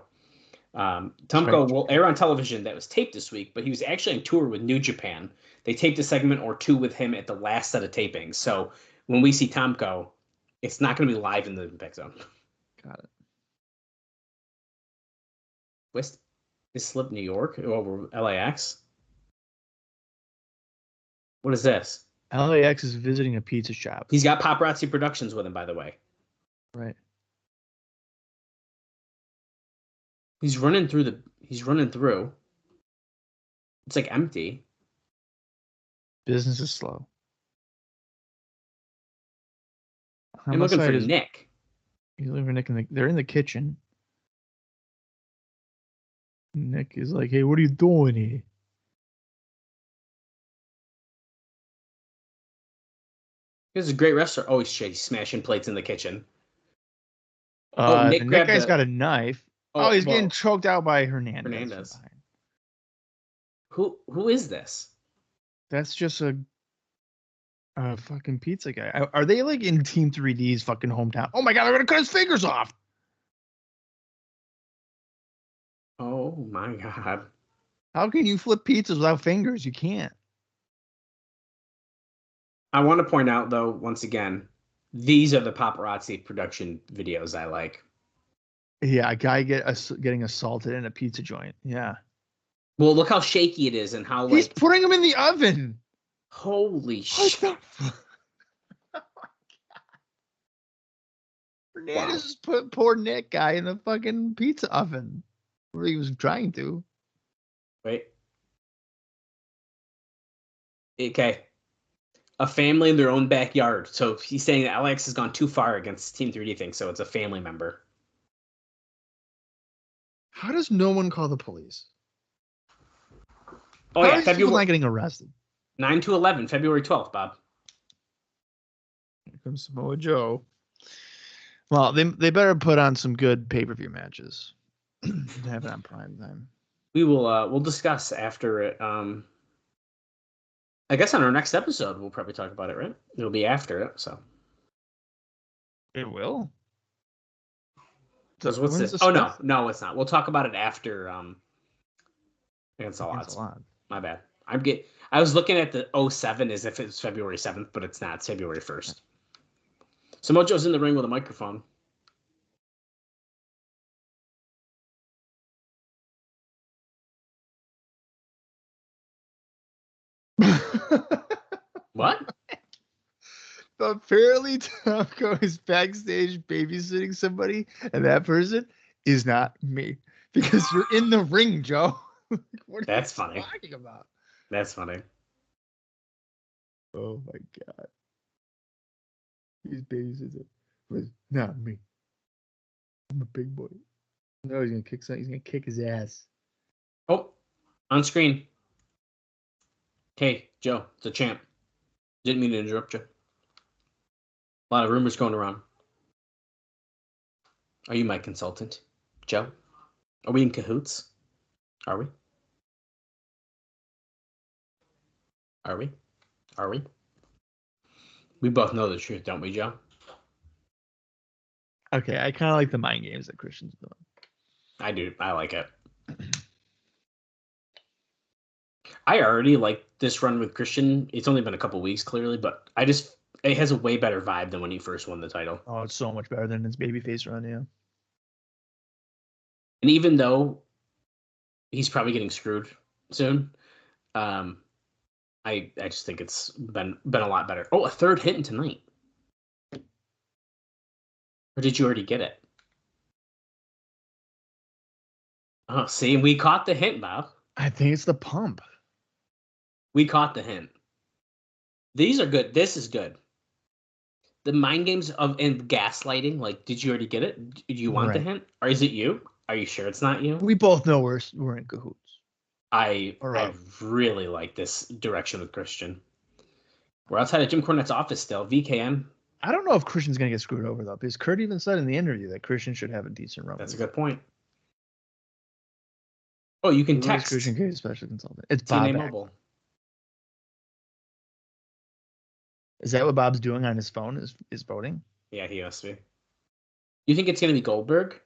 Tomko will air on television that was taped this week, but he was actually on tour with New Japan. They taped a segment or two with him at the last set of tapings. So when we see Tomko, it's not going to be live in the Impact Zone. Got it. Twist. Islip, New York, over LAX. What is this? LAX is visiting a pizza shop. He's got Paparazzi Productions with him, by the way. Right. He's running through. It's like empty. Business is slow. I'm looking for Nick. He's looking for Nick. They're in the kitchen. Nick is like, "Hey, what are you doing here?" He's a great wrestler. Oh shit! He's smashing plates in the kitchen. Nick guy's got a knife. Oh, he's getting choked out by Hernandez. Who is this? That's just a fucking pizza guy. Are they like in Team 3D's fucking hometown? Oh my god, they're gonna cut his fingers off. Oh my god. How can you flip pizzas without fingers? You can't. I want to point out though, once again, these are the Paparazzi Production videos I like. Yeah, a guy getting assaulted in a pizza joint. Yeah. Well, look how shaky it is and how he's putting him in the oven. Holy shit. Oh my god. Hernandez just put poor Nick guy in the fucking pizza oven. Where he was trying to. Wait. Okay. A family in their own backyard. So he's saying that Alex has gone too far against Team 3D thing, so it's a family member. How does no one call the police? Oh, yeah. February not getting arrested. 9/11, February 12th, Bob. Here comes Samoa Joe. Well, they better put on some good pay-per-view matches. Have it on prime time. We will we'll discuss after it. I guess on our next episode we'll probably talk about it, right? It'll be after it, so. It will. So what's this? Oh no, it's not. We'll talk about it after Against All Odds. My bad. I was looking at the 07 as if it's February 7th, but it's not. It's February 1st. So Mojo's in the ring with a microphone. What? Apparently, Tomko is backstage babysitting somebody, and that person is not me because you're in the ring, Joe. That's funny. Talking about? That's funny. Oh my god, he's babysitting. Was not me. I'm a big boy. No, he's gonna kick something. He's gonna kick his ass. Oh, on screen. Hey, Joe, it's a champ. Didn't mean to interrupt you. A lot of rumors going around. Are you my consultant, Joe? Are we in cahoots? Are we? Are we? Are we? We both know the truth, don't we, Joe? Okay, I kind of like the mind games that Christian's doing. I do. I like it. I already like this run with Christian. It's only been a couple weeks, clearly, but it has a way better vibe than when he first won the title. Oh, it's so much better than his babyface run, yeah. And even though he's probably getting screwed soon, I just think it's been a lot better. Oh, a third hit in tonight. Or did you already get it? Oh, see, we caught the hint, Bob. I think it's the pump. We caught the hint. These are good. This is good. The mind games and gaslighting. Like, did you already get it? Do you want the hint, or is it you? Are you sure it's not you? We both know we're in cahoots. I really like this direction with Christian. We're outside of Jim Cornette's office still. VKM. I don't know if Christian's gonna get screwed over though, because Kurt even said in the interview that Christian should have a decent run. That's a good point. Oh, you can text Christian Cage special consultant. It's TNA Bob Mobile. Is that what Bob's doing on his phone? Is voting? Yeah, he has to be. You think it's gonna be Goldberg?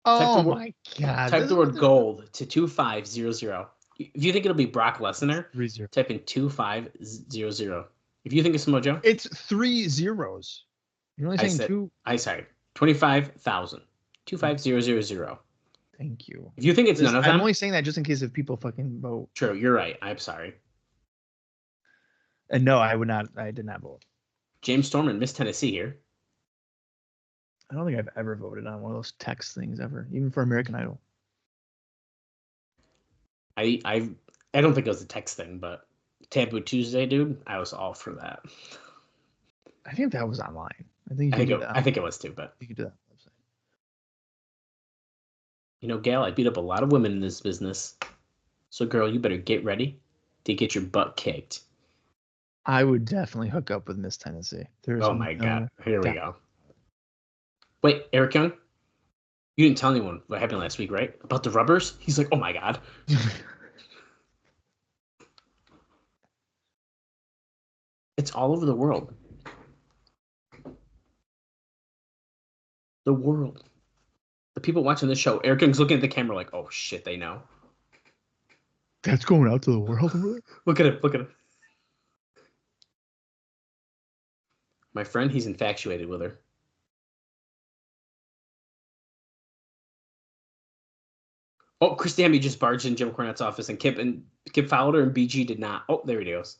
Oh my god! Type the word gold to 2500. If you think it'll be Brock Lesnar, 30. Type in 2500. If you think it's Samoa Joe, it's 3 zeros. You're only saying two. I said 25,000. 25000. Thank you. If you think it's none of them, I'm only saying that just in case if people fucking vote. True, you're right. I'm sorry. And no, I would not. I did not vote. James Storm and Miss Tennessee here. I don't think I've ever voted on one of those text things ever, even for American Idol. I don't think it was a text thing, but Taboo Tuesday, dude, I was all for that. I think that was online. I think it was too, but you could do that. You know, Gal, I beat up a lot of women in this business. So, girl, you better get ready to get your butt kicked. I would definitely hook up with Miss Tennessee. Oh my God. Here we go. Wait, Eric Young? You didn't tell anyone what happened last week, right? About the rubbers? He's like, oh my God. It's all over the world. The world. The people watching this show, Eric Young's looking at the camera like, oh shit, they know. That's going out to the world. Look at him. Look at him. My friend, he's infatuated with her. Oh, Chris Danby just barged in Jim Cornette's office, and Kip followed her, and BG did not. Oh, there he goes.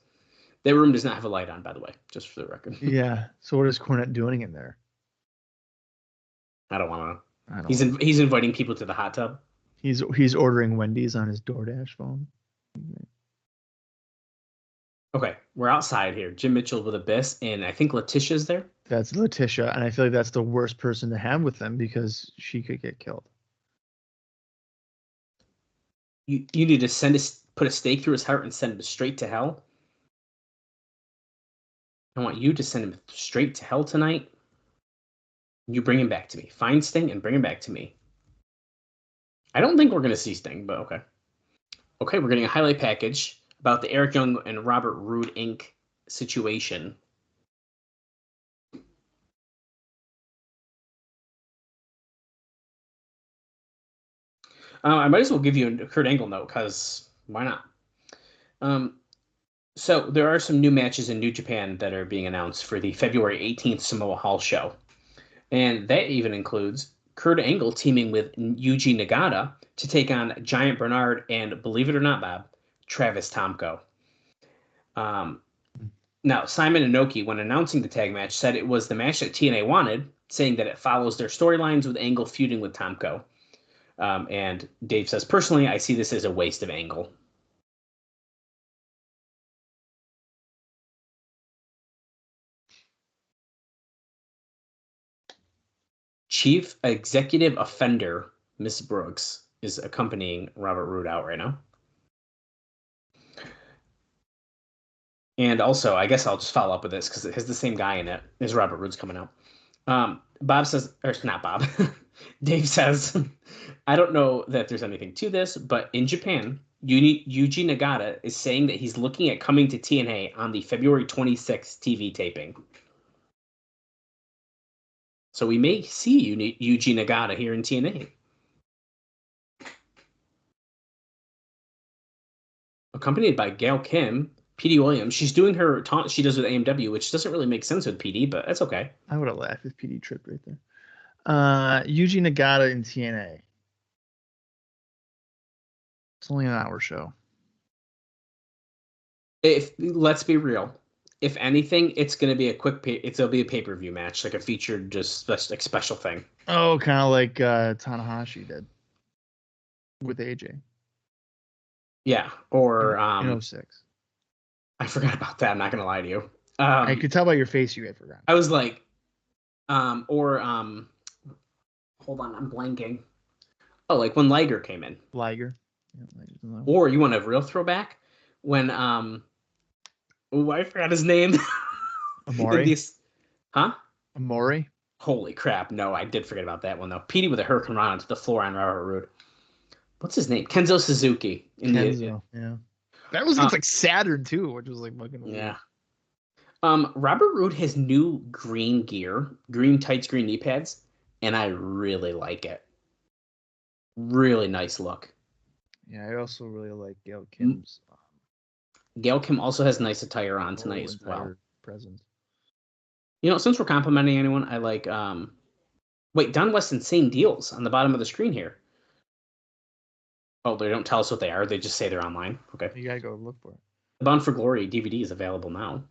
That room does not have a light on, by the way, just for the record. Yeah. So what is Cornette doing in there? I don't want to. He's inviting people to the hot tub. He's ordering Wendy's on his DoorDash phone. Okay, we're outside here. Jim Mitchell with Abyss, and I think Letitia's there. That's Letitia, and I feel like that's the worst person to have with them because she could get killed. You need to put a stake through his heart and send him straight to hell. I want you to send him straight to hell tonight. You bring him back to me. Find Sting and bring him back to me. I don't think we're going to see Sting, but okay. Okay, we're getting a highlight package about the Eric Young and Robert Roode Inc. situation. I might as well give you a Kurt Angle note, because why not? So there are some new matches in New Japan that are being announced for the February 18th Samoa Hall show. And that even includes Kurt Angle teaming with Yuji Nagata to take on Giant Bernard and, believe it or not, Bob, Travis Tomko. Now, Simon Inoki, when announcing the tag match, said it was the match that TNA wanted, saying that it follows their storylines with Angle feuding with Tomko. And Dave says, personally, I see this as a waste of Angle. Chief Executive Offender, Miss Brooks, is accompanying Robert Roode out right now. And also, I guess I'll just follow up with this because it has the same guy in it as Robert Roode's coming out. Bob says, or not Bob, Dave says, I don't know that there's anything to this, but in Japan, Yuji Nagata is saying that he's looking at coming to TNA on the February 26th TV taping. So we may see Yuji Nagata here in TNA. Accompanied by Gail Kim, Petey Williams. She's doing her taunt she does with AMW, which doesn't really make sense with PD, but that's okay. I would have laughed if PD tripped right there. Yuji Nagata in TNA. It's only an hour show. Let's be real. If anything, it's going to be a quick it'll be a pay-per-view match, like a featured just like special thing. Oh, kind of like Tanahashi did with AJ. Yeah, or in 06. I forgot about that. I'm not going to lie to you. I could tell by your face you had forgotten. I was like, hold on, I'm blanking. Oh, like when Liger came in. Liger. Yeah, or you want a real throwback? When I forgot his name. Amori? Huh? Amori? Holy crap. No, I did forget about that one, though. Petey with a hurricane run onto the floor on Robert Roode. What's his name? Kenzo Suzuki. Yeah. That was against like Saturn, too, which was like fucking weird. Yeah. Robert Roode has new green gear, green tights, green knee pads, and I really like it. Really nice look. Yeah, I also really like Gail Kim's. Gail Kim also has nice attire on tonight as well. Present. You know, since we're complimenting anyone, I like. Wait, Don West Insane Deals on the bottom of the screen here. Oh, they don't tell us what they are. They just say they're online. Okay. You gotta go look for it. The Bound for Glory DVD is available now.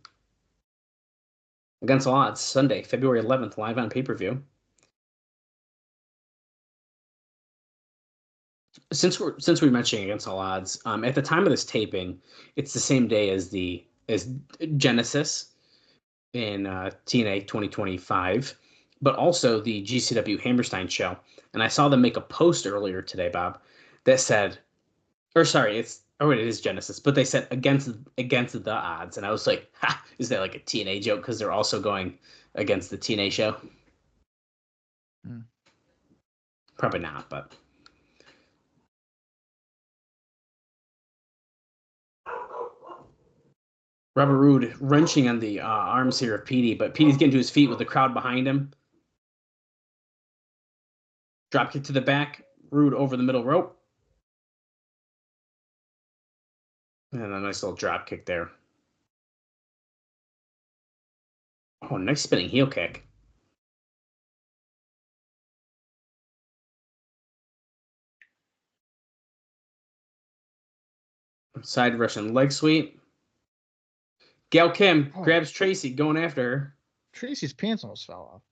Against All Odds, Sunday, February 11th, live on pay-per-view. Since we're mentioning Against All Odds, at the time of this taping, it's the same day as Genesis in TNA 2025, but also the GCW Hammerstein show. And I saw them make a post earlier today, Bob, that said, it is Genesis, but they said against the odds, and I was like, ha, is that like a TNA joke because they're also going against the TNA show? Probably not, but. Robert Roode wrenching on the arms here of Petey, but Petey's getting to his feet with the crowd behind him. Drop kick to the back. Roode over the middle rope. And a nice little drop kick there. Oh, nice spinning heel kick. Side Russian leg sweep. Gail Kim grabs Tracy, going after her. Tracy's pants almost fell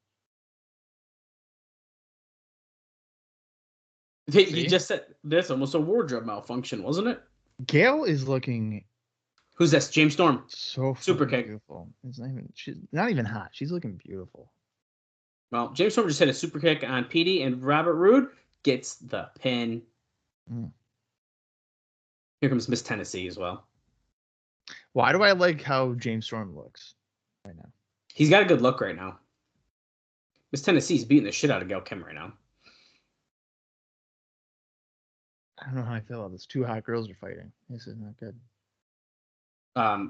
off. You just said that's almost a wardrobe malfunction, wasn't it? Gail is looking. Who's this? James Storm. So super kick. Beautiful. She's not even hot. She's looking beautiful. Well, James Storm just hit a super kick on Petey, and Robert Roode gets the pin. Here comes Miss Tennessee as well. Why do I like how James Storm looks right now? He's got a good look right now. Miss Tennessee's beating the shit out of Gail Kim right now. I don't know how I feel about this. Two hot girls are fighting. This is not good.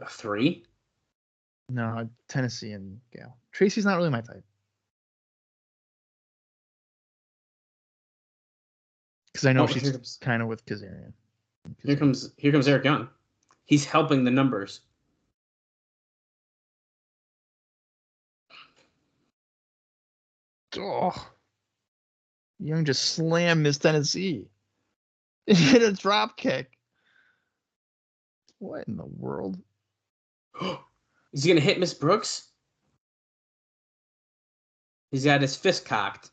3? No, Tennessee and Gail. Tracy's not really my type. Because I know she's kind of with Kazarian. Here comes Eric Young. He's helping the numbers. Oh, Young just slammed Miss Tennessee. He hit a drop kick. What in the world? Is he gonna hit Miss Brooks? He's got his fist cocked.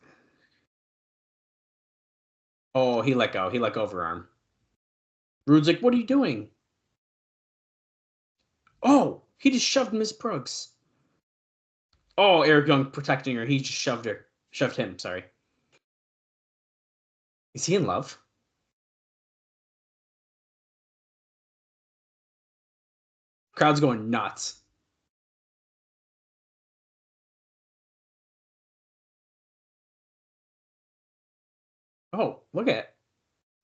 Oh, he let go. He let go of her arm. Roode's like, "What are you doing?" Oh, he just shoved Miss Brooks. Oh, Eric Young protecting her. He just shoved him, sorry. Is he in love? Crowd's going nuts. Oh, look at it.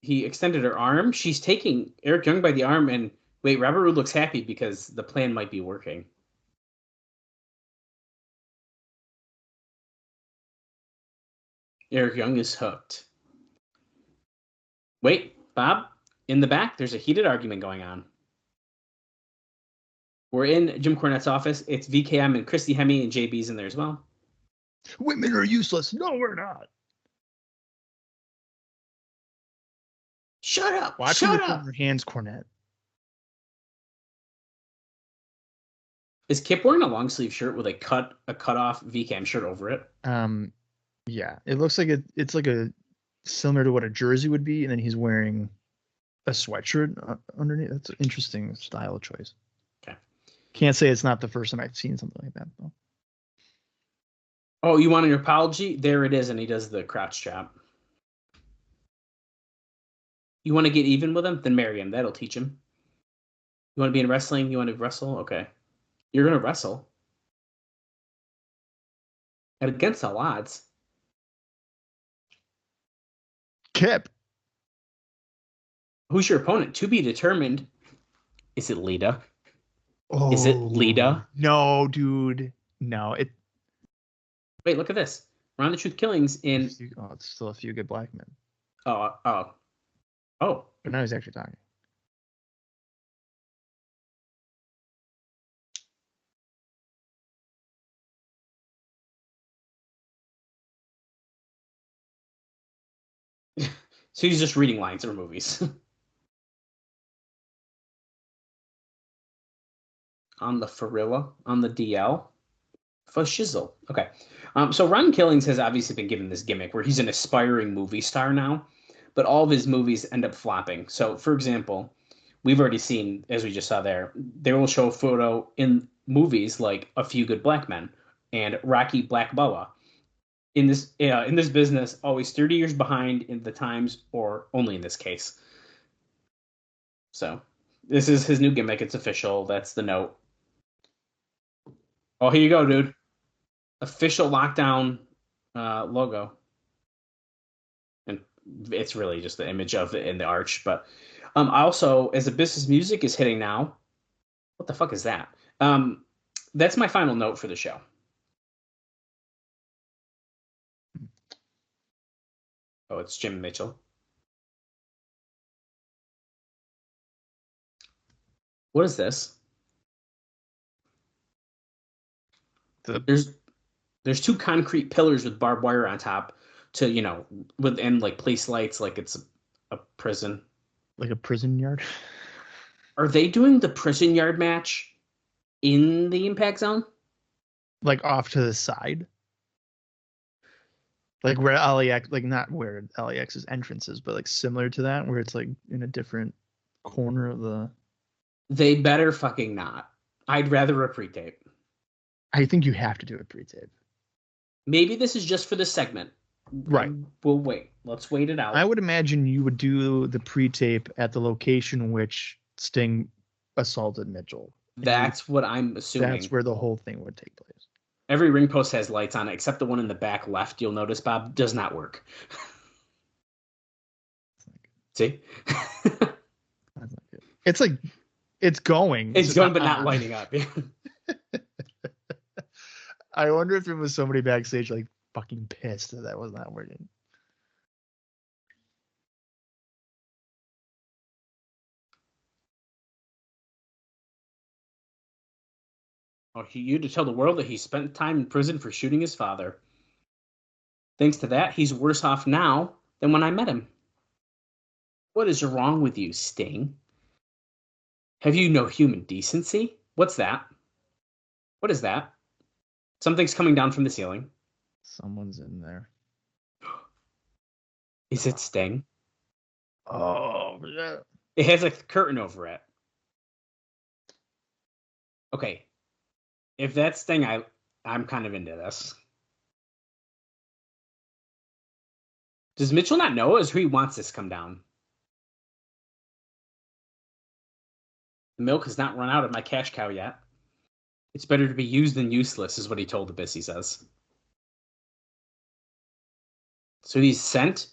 He extended her arm. She's taking Eric Young by the arm, and wait, Robert Roode looks happy because the plan might be working. Eric Young is hooked. Wait, Bob, in the back, there's a heated argument going on. We're in Jim Cornette's office. It's VKM and Christy Hemme and JB's in there as well. Women are useless. No, we're not. Shut up. Watch Shut up. Your hands, Cornette. Is Kip wearing a long sleeve shirt with a cut off VCAM shirt over it? Yeah. It looks like it's like a similar to what a jersey would be, and then he's wearing a sweatshirt underneath. That's an interesting style choice. Okay. Can't say it's not the first time I've seen something like that though. Oh, you want an apology? There it is, and he does the crouch chop. You want to get even with him? Then marry him. That'll teach him. You want to be in wrestling? You want to wrestle? Okay. You're going to wrestle. And against all odds. Kip. Who's your opponent? To be determined. Is it Lita? Oh, is it Lita? No, dude. No. Wait, look at this. Round the Truth Killings in... Oh, it's still a few good black men. Oh. But now he's actually talking. So he's just reading lines or movies. on the Farilla, on the DL. For shizzle. Okay. So Ron Killings has obviously been given this gimmick where he's an aspiring movie star now, but all of his movies end up flopping. So, for example, we've already seen, as we just saw there, they will show a photo in movies like A Few Good Black Men and Rocky Balboa. In this business, always 30 years behind in the times, or only in this case. So, this is his new gimmick. It's official. That's the note. Oh, here you go, dude. Official lockdown logo. And it's really just the image of it in the arch. But also, as the business music is hitting now, what the fuck is that? That's my final note for the show. Oh, it's Jim Mitchell. What is this? There's two concrete pillars with barbed wire on top to, within like place lights like it's a prison. Like a prison yard? Are they doing the prison yard match in the Impact Zone? Like off to the side? Like where LAX, like not where LAX's entrance is, but like similar to that, where it's like in a different corner of the... They better fucking not. I'd rather a pre-tape. I think you have to do a pre-tape. Maybe this is just for the segment. Right. We'll wait. Let's wait it out. I would imagine you would do the pre-tape at the location which Sting assaulted Mitchell. That's what I'm assuming. That's where the whole thing would take place. Every ring post has lights on it, except the one in the back left, you'll notice, Bob, does not work. See? That's not good. It's like, it's going. It's going, but not lighting up. I wonder if there was somebody backstage like fucking pissed that was not working. Oh, you to tell the world that he spent time in prison for shooting his father. Thanks to that, he's worse off now than when I met him. What is wrong with you, Sting? Have you no human decency? What's that? What is that? Something's coming down from the ceiling. Someone's in there. Is it Sting? Oh, yeah. It has a curtain over it. Okay. If that's Sting, I'm kind of into this. Does Mitchell not know, or he wants this to come down? The milk has not run out of my cash cow yet. It's better to be used than useless, is what he told Abyss, he says. So he's sent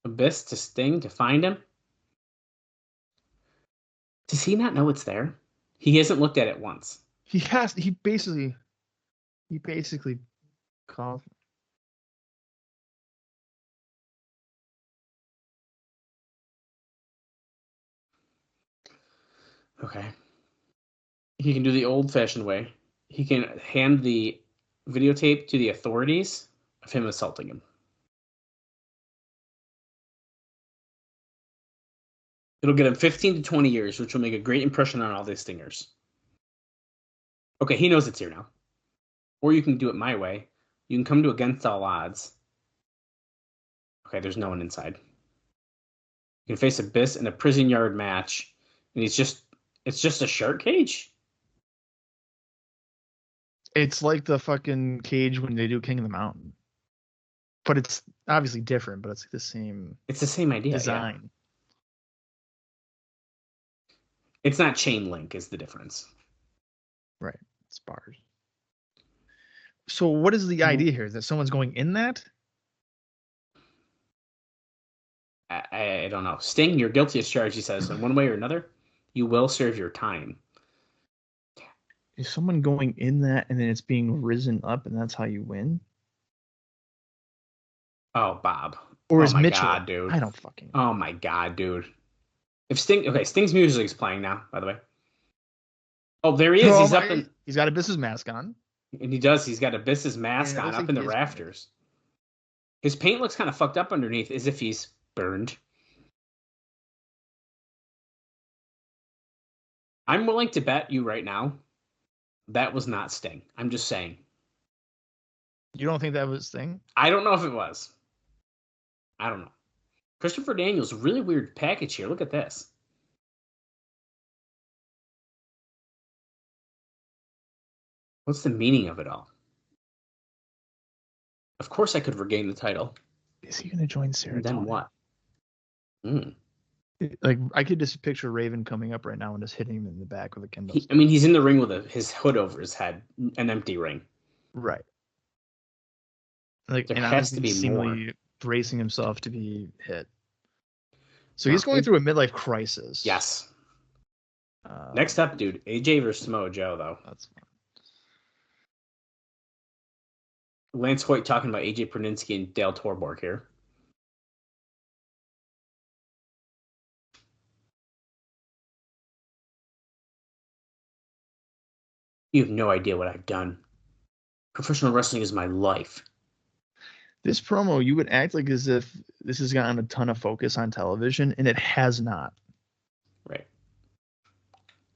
Abyss to Sting to find him? Does he not know it's there? He hasn't looked at it once. He basically called. Okay. He can do the old-fashioned way. He can hand the videotape to the authorities of him assaulting him. It'll get him 15 to 20 years, which will make a great impression on all these stingers. Okay, he knows it's here now. Or you can do it my way. You can come to Against All Odds. Okay, there's no one inside. You can face Abyss in a prison yard match. And it's just a shark cage? It's like the fucking cage when they do King of the Mountain. But it's obviously different, but it's the same. It's the same idea. Design. Yeah. It's not chain link is the difference. Right. It's bars. So what is the idea here? That someone's going in that? I don't know. Sting, you're guilty as charged, he says. In one way or another, you will serve your time. Is someone going in that and then it's being risen up and that's how you win? Oh, Bob. Or is Mitchell? God, dude. I don't fucking know. Oh my God, dude. If Sting's music is playing now, by the way. Oh, there he is. He's up in. He's got Abyss's mask on. And he does. He's got Abyss's mask on up in the rafters. His paint looks kind of fucked up underneath, as if he's burned. I'm willing to bet you right now That was not Sting. I'm just saying. You don't think that was Sting? I don't know if it was. I don't know. Christopher Daniels, really weird package here. Look at this. What's the meaning of it all? Of course I could regain the title. Is he going to join Serotonin? And then what? Like, I could just picture Raven coming up right now and just hitting him in the back with a kendo stick. He's in the ring with his hood over his head, an empty ring. Right. Like, There and has to be seemingly more. bracing himself to be hit. So he's going through a midlife crisis. Yes. Next up, dude, AJ versus Samoa Joe, though. That's fine. Lance Hoyt talking about AJ Prudzinski and Dale Torborg here. You have no idea what I've done. Professional wrestling is my life. This promo, you would act like as if this has gotten a ton of focus on television, and it has not. Right.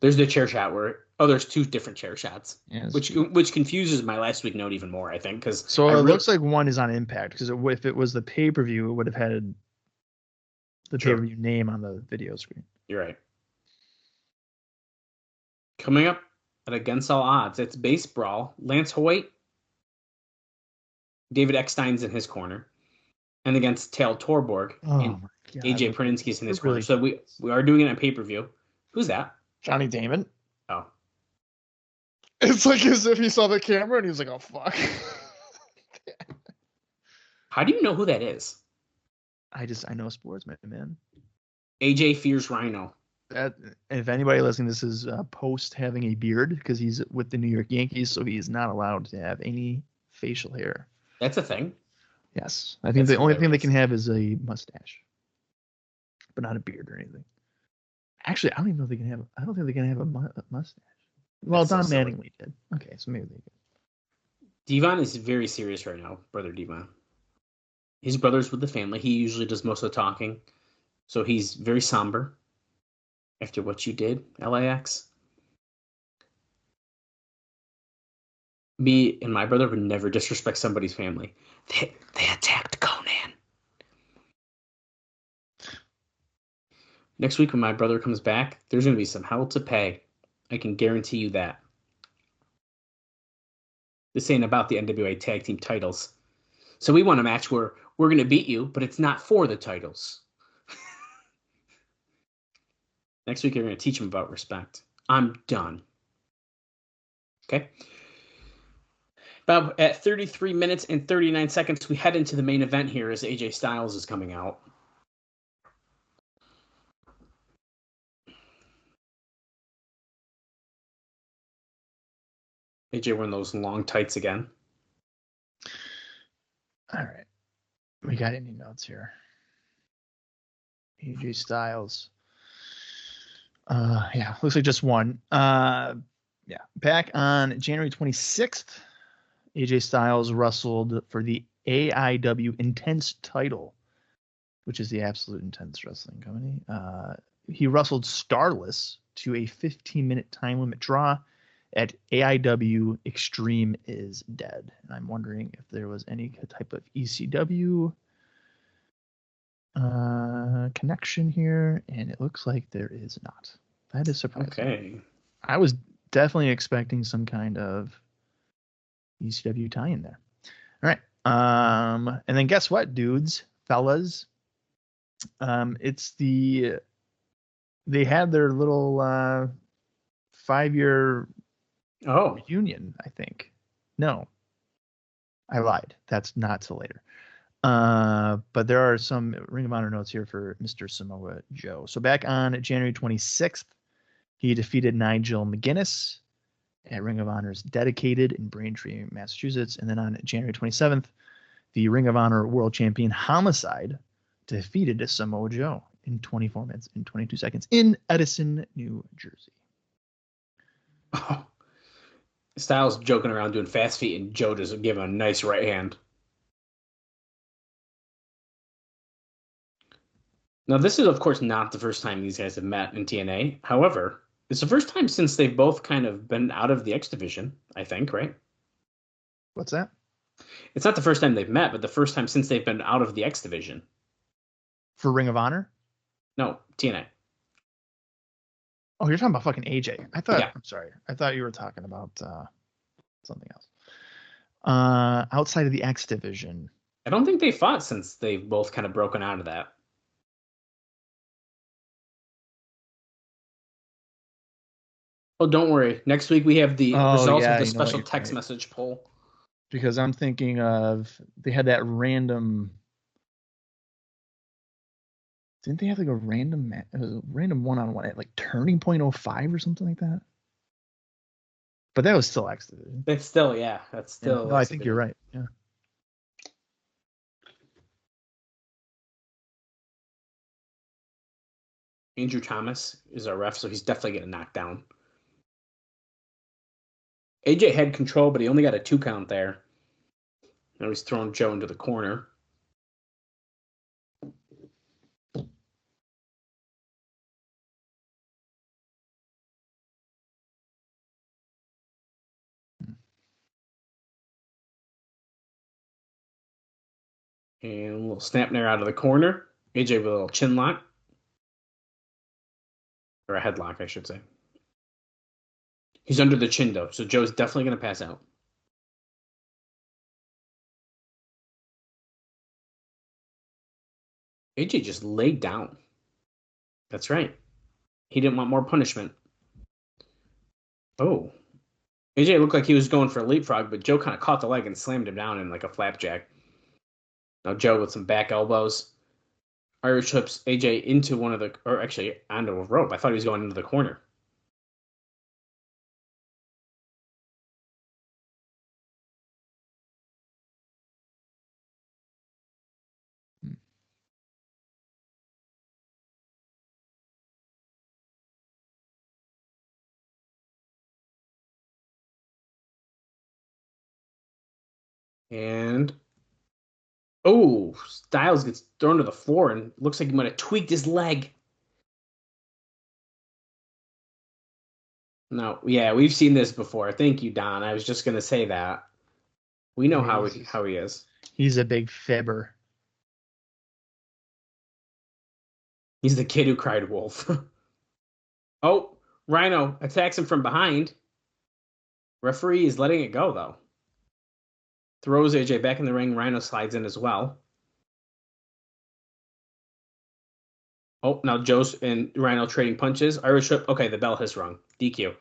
There's the chair shot where there's two different chair shots, Yes. which confuses my last week note even more. I think because looks like one is on Impact, because if it was the pay-per-view, it would have had the pay-per-view name on the video screen. You're right. Coming up at Against All Odds, it's Base Brawl. Lance Hoyt, David Eckstein's in his corner, and against Dale Torborg and AJ Prudzinski's in his corner. So we are doing it on pay-per-view. Who's that? Johnny Damon. Oh. It's like as if he saw the camera and he was like, oh, fuck. How do you know who that is? I know sports, man. AJ fears Rhino. If anybody listening, this is post having a beard because he's with the New York Yankees, so he is not allowed to have any facial hair. That's a thing? Yes. I think the only thing they can have is a mustache, but not a beard or anything. Actually, I don't even know if they can have. I don't think they can have a mustache. Well, Don Mattingly did. Okay, so maybe they could. Devon is very serious right now, brother Devon. His brother's with the family. He usually does most of the talking, so he's very somber after what you did, LAX. Me and my brother would never disrespect somebody's family. They attacked Conan. Next week when my brother comes back, there's going to be some hell to pay. I can guarantee you that. This ain't about the NWA tag team titles. So we want a match where we're going to beat you, but it's not for the titles. Next week, you're going to teach them about respect. I'm done. Okay? About at 33 minutes and 39 seconds, we head into the main event here as AJ Styles is coming out. AJ wearing those long tights again. All right. We got any notes here? AJ Styles. Yeah, looks like just one. Yeah. Back on January 26th, AJ Styles wrestled for the AIW Intense title, which is the Absolute Intense Wrestling Company. He wrestled Starless to a 15-minute time limit draw at AIW Extreme is Dead. And I'm wondering if there was any type of ECW connection here, and it looks like there is not. That is surprising. Okay. I was definitely expecting some kind of ECW tie-in there. All right. And then guess what, dudes, fellas? They had their little 5-year reunion, I think. No, I lied. That's not till later. But there are some Ring of Honor notes here for Mr. Samoa Joe. So back on January 26th, he defeated Nigel McGuinness at Ring of Honor's Dedicated in Braintree, Massachusetts. And then on January 27th, the Ring of Honor World Champion Homicide defeated Samoa Joe in 24 minutes and 22 seconds in Edison, New Jersey. Oh. Styles joking around doing fast feet, and Joe just gave him a nice right hand. Now, this is, of course, not the first time these guys have met in TNA. However, It's the first time since they've both kind of been out of the X division, I think, right? What's that? It's not the first time they've met, but the first time since they've been out of the X division. For Ring of Honor? No, TNA. Oh, you're talking about fucking AJ. I thought. Yeah. I'm sorry. I thought you were talking about something else. Outside of the X division. I don't think they fought since they've both kind of broken out of that. Oh, don't worry. Next week we have the results of the special text message poll. Because I'm thinking of, they had that random. Didn't they have like a random one-on-one at like Turning Point 05 or something like that? But that was still X division. It's still, yeah. That's still. Yeah. No, I think you're right. Yeah. Andrew Thomas is our ref, so he's definitely getting knocked down. AJ had control, but he only got a 2 count there. Now he's throwing Joe into the corner. And a little snap nair out of the corner. AJ with a little chin lock. Or a headlock, I should say. He's under the chin, though, so Joe's definitely going to pass out. AJ just laid down. That's right. He didn't want more punishment. Oh. AJ looked like he was going for a leapfrog, but Joe kind of caught the leg and slammed him down in like a flapjack. Now Joe with some back elbows. Irish hooks AJ into one of the, or actually onto a rope. I thought he was going into the corner. And oh, Styles gets thrown to the floor and looks like he might have tweaked his leg. No, yeah, we've seen this before. Thank you, Don. I was just going to say that. We know how he is. He's a big fibber. He's the kid who cried wolf. Oh, Rhino attacks him from behind. Referee is letting it go, though. Throws AJ back in the ring. Rhino slides in as well. Oh, now Joe's and Rhino trading punches. Irish whip. Okay, the bell has rung. DQ.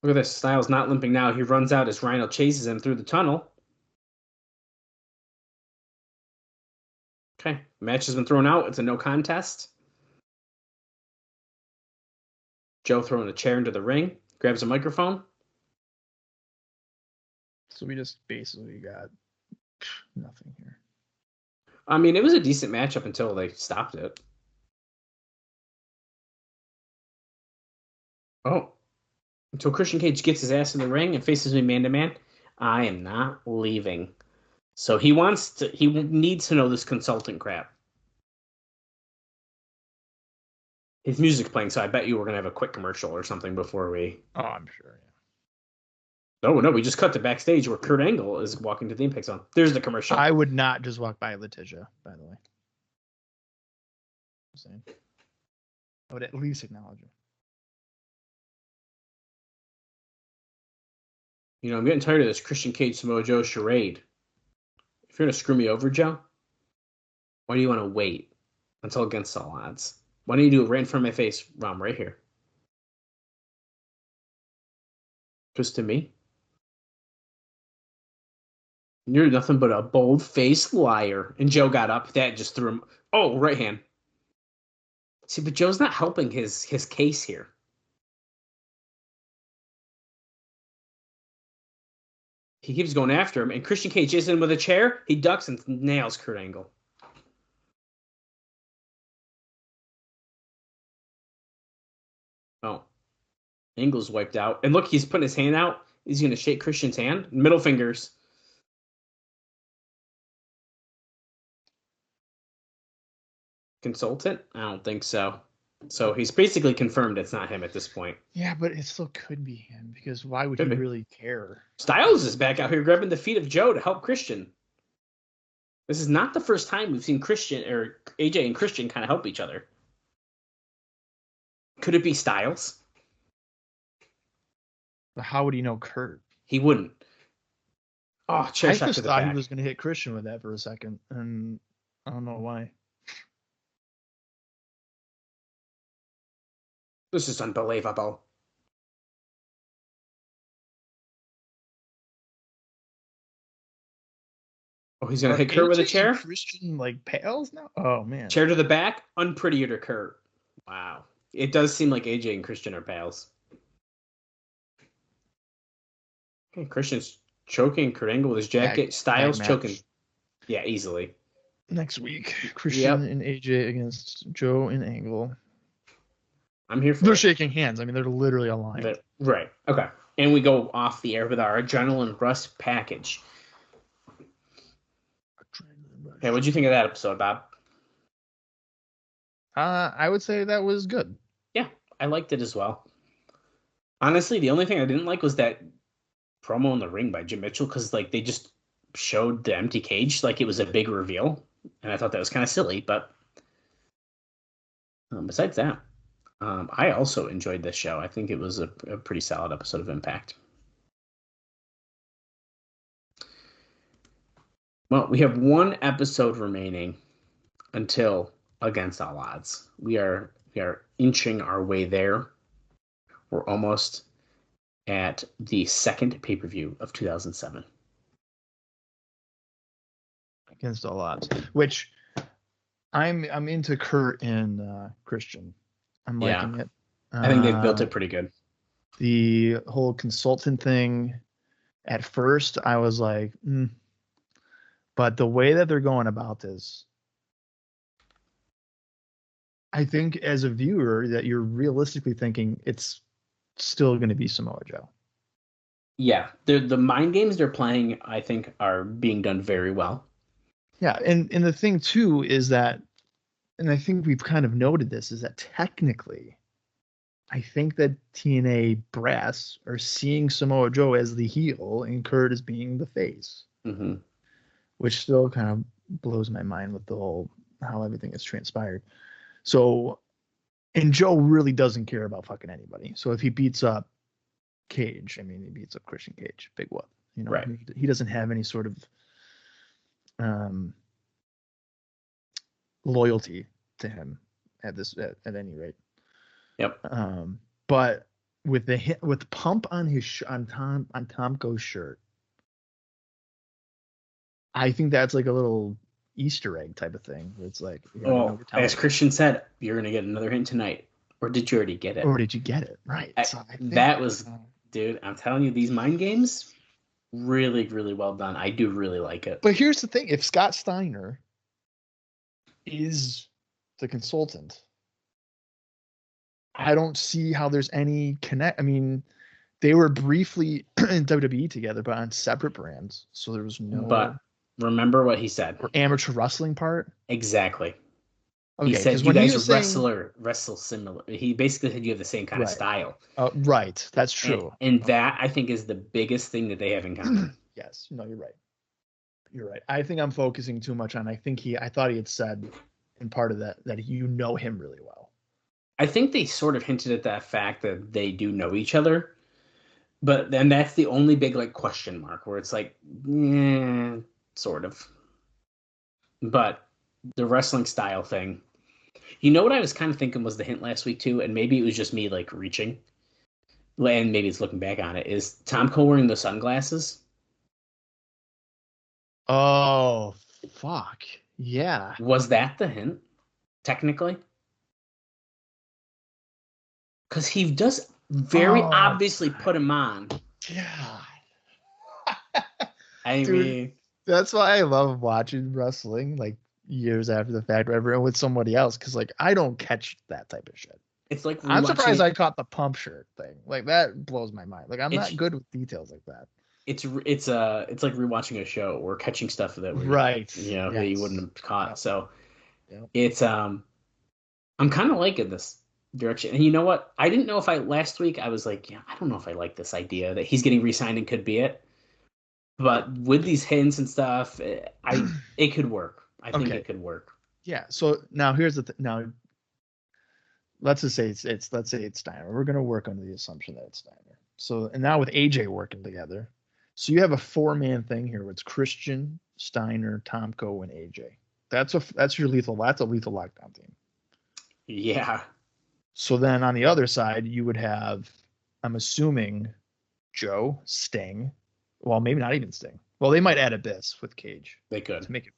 Look at this. Styles not limping now. He runs out as Rhino chases him through the tunnel. Okay, match has been thrown out. It's a no contest. Joe throwing a chair into the ring. Grabs a microphone. So we just basically got nothing here. I mean, it was a decent match up until they stopped it. Oh. Until Christian Cage gets his ass in the ring and faces me man-to-man, I am not leaving. So he needs to know this consultant crap. His music's playing, so I bet you we're going to have a quick commercial or something before we... Oh, I'm sure, yeah. Oh, no, we just cut to backstage where Kurt Angle is walking to the Impact Zone. There's the commercial. I would not just walk by Letitia, by the way. I'm saying. I would at least acknowledge her. You know, I'm getting tired of this Christian Cage Samoa Joe charade. If you're going to screw me over, Joe, why do you want to wait until against all odds? Why don't you do it right in front of my face, Rom, right here? Just to me? You're nothing but a bold-faced liar. And Joe got up. That just threw him. Oh, right hand. See, but Joe's not helping his case here. He keeps going after him, and Christian Cage chases him with a chair. He ducks and nails Kurt Angle. Oh. Angle's wiped out. And look, he's putting his hand out. He's going to shake Christian's hand. Middle fingers. consultant? I don't think so. So he's basically confirmed it's not him at this point. Yeah, but it still could be him because why would Could he be. really care? Styles is back out here grabbing the feet of Joe to help Christian. This is not the first time we've seen Christian or AJ and Christian kind of help each other. Could it be Styles? But how would he know Kurt? He wouldn't. Oh, chair I shot just to the thought back. he was going to hit Christian with that for a second, and I don't know why. This is unbelievable. Oh, he's gonna hit Kurt with a chair. Christian like pales now. Oh man. Chair to the back, unprettier to Kurt. Wow, it does seem like AJ and Christian are pals. Okay, Christian's choking Kurt Angle with his jacket. Styles choking. Yeah, easily. Next week, Christian and AJ against Joe and Angle. I'm here for They're it. shaking hands. I mean, they're literally aligned. Right. Okay. And we go off the air with our Adrenaline Rush package. Okay, what'd you think of that episode, Bob? I would say that was good. Yeah, I liked it as well. Honestly, the only thing I didn't like was that promo in the ring by Jim Mitchell, because like they just showed the empty cage like it was a big reveal, and I thought that was kind of silly. But besides that, I also enjoyed this show. I think it was a pretty solid episode of Impact. Well, we have one episode remaining until Against All Odds. We are inching our way there. We're almost at the second pay-per-view of 2007. Against All Odds, which I'm into Kurt and Christian. I'm liking it. I think they've built it pretty good. The whole consultant thing, at first I was like, but the way that they're going about this, I think as a viewer that you're realistically thinking it's still going to be Samoa Joe. Yeah, the mind games they're playing, I think, are being done very well. Yeah, and the thing too is that, and I think we've kind of noted this, is that technically, I think that TNA brass are seeing Samoa Joe as the heel and Kurt as being the face, which still kind of blows my mind with the whole how everything has transpired. So, and Joe really doesn't care about fucking anybody. So if he beats up Cage, I mean, he beats up Christian Cage, big whoop. You know, right. He doesn't have any sort of loyalty to him at any rate. Yep. But with the pump on his on Tomko's shirt, I think that's like a little Easter egg type of thing where it's like, as Christian said, you're gonna get another hint tonight, or did you already get it? Or did you get it? Right. That was, dude. I'm telling you, these mind games, really, really well done. I do really like it. But here's the thing: if Scott Steiner is the consultant, I don't see how there's any connect. I mean, they were briefly in WWE together, but on separate brands, so there was no. But remember what he said. Or amateur wrestling part. Exactly. Okay, he said you guys wrestle similar. He basically said you have the same kind of style. Right. That's true. And that, I think, is the biggest thing that they have in common. Yes. No, you're right. You're right. I think I'm focusing too much on. I thought he had said in part of that you know him really well. I think they sort of hinted at that fact that they do know each other, but then that's the only big like question mark where it's like, sort of. But the wrestling style thing, you know what I was kind of thinking was the hint last week too, and maybe it was just me like reaching, and maybe it's looking back on it, is Tomko wearing the sunglasses? Oh, fuck. Yeah. Was that the hint, technically? Because he does very obviously put him on. God. I mean, that's why I love watching wrestling, like years after the fact, whatever, and with somebody else, because like I don't catch that type of shit. It's like I'm surprised I caught the pump shirt thing. Like that blows my mind. Like I'm not good with details like that. It's like rewatching a show or catching stuff that right, that you wouldn't have caught. So yep. it's I'm kind of liking this direction. And you know what? I didn't know if last week I was like, yeah, I don't know if I like this idea that he's getting re-signed and could be it. But with these hints and stuff, it could work. I think Okay. it could work. Yeah. So now here's the now. Let's just say let's say it's Steiner. We're gonna work under the assumption that it's Steiner. So and now with AJ working together, so you have a 4-man thing here. It's Christian, Steiner, Tomko, and AJ. That's a lethal lockdown team. Yeah. So then on the other side, you would have, I'm assuming, Joe, Sting. Well, maybe not even Sting. Well, they might add Abyss with Cage. They could. To make it.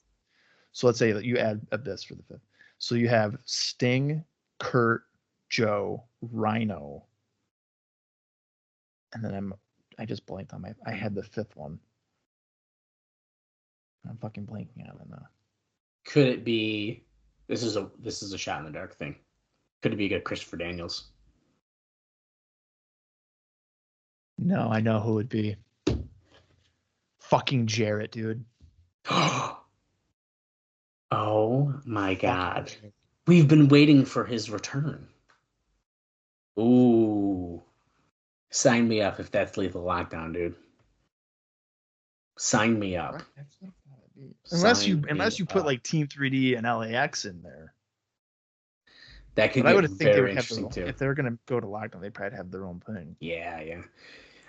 So let's say that you add Abyss for the 5th. So you have Sting, Kurt, Joe, Rhino. And then I just blanked on I had the 5th one. I'm fucking blanking on it now. Could it be, this is a shot in the dark thing. Could it be a good Christopher Daniels? No, I know who it would be. Fucking Jarrett, dude. Oh my God. We've been waiting for his return. Ooh. Sign me up if that's Lethal Lockdown, dude. Sign me up. Unless you put like Team 3D and LAX in there. That could but be I would think they would have interesting too. If they're gonna go to lockdown, they'd probably have their own thing. Yeah, yeah.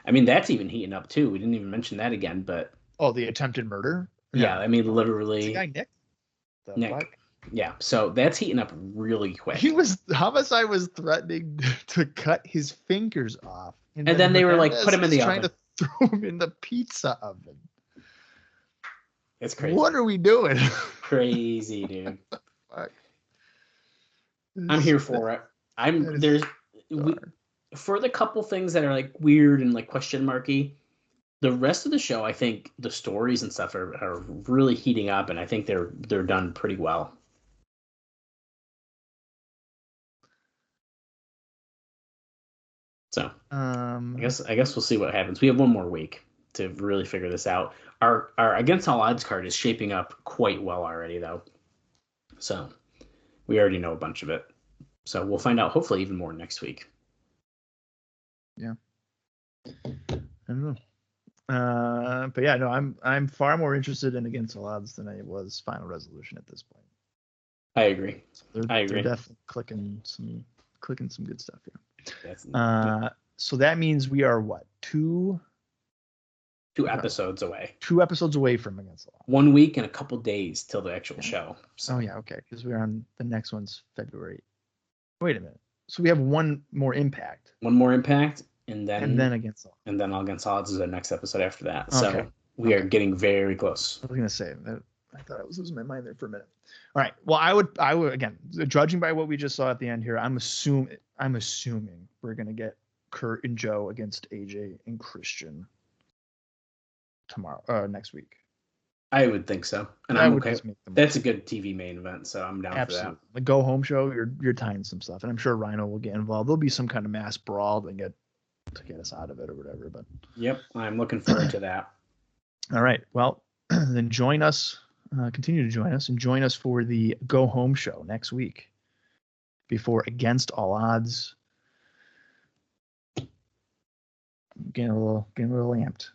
I mean, that's even heating up too. We didn't even mention that again, but the attempted murder. Yeah, I mean, literally. The guy Nick. Nick. Yeah, so that's heating up really quick. Homicide was threatening to cut his fingers off, and then they were like, put him in the oven. Trying to throw him in the pizza oven. It's crazy. What are we doing? Crazy, dude. Fuck. I'm here for it. For the couple things that are like weird and like question marky, the rest of the show, I think the stories and stuff are really heating up, and I think they're done pretty well. So I guess we'll see what happens. We have one more week to really figure this out. Our Against All Odds card is shaping up quite well already, though. So we already know a bunch of it. So we'll find out hopefully even more next week. Yeah. I don't know. But yeah, no, I'm far more interested in Against All Odds than I was Final Resolution at this point. I agree. So they're definitely clicking some good stuff here. So that means we are what? Two episodes away. 2 episodes away from Against All Odds. 1 week and a couple days till the actual show. So. Oh yeah, okay. Because we're on the next one's February. Wait a minute. So we have one more Impact. One more Impact, and then Against All Odds. And then Against All Odds is our next episode after that. Okay. So we are getting very close. I was gonna say that. I thought I was losing my mind there for a minute. All right. Well, I would again, judging by what we just saw at the end here, I'm assuming we're gonna get Kurt and Joe against AJ and Christian next week. I would think so, and I'm okay. That's a good TV main event, so I'm down for that. The go home show, you're tying some stuff, and I'm sure Rhino will get involved. There'll be some kind of mass brawl to get us out of it or whatever. But yep, I'm looking forward to that. All right. Well, then join us. Continue to join us and join us for the go home show next week before Against All Odds. Getting a little amped.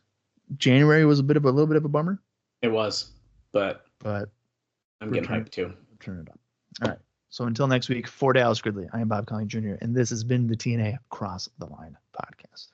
January was a little bit of a bummer. It was, but I'm getting hyped too. Turn it up. All right. So until next week, for Dallas Gridley, I am Bob Colling Jr., and this has been the TNA Cross the Line podcast.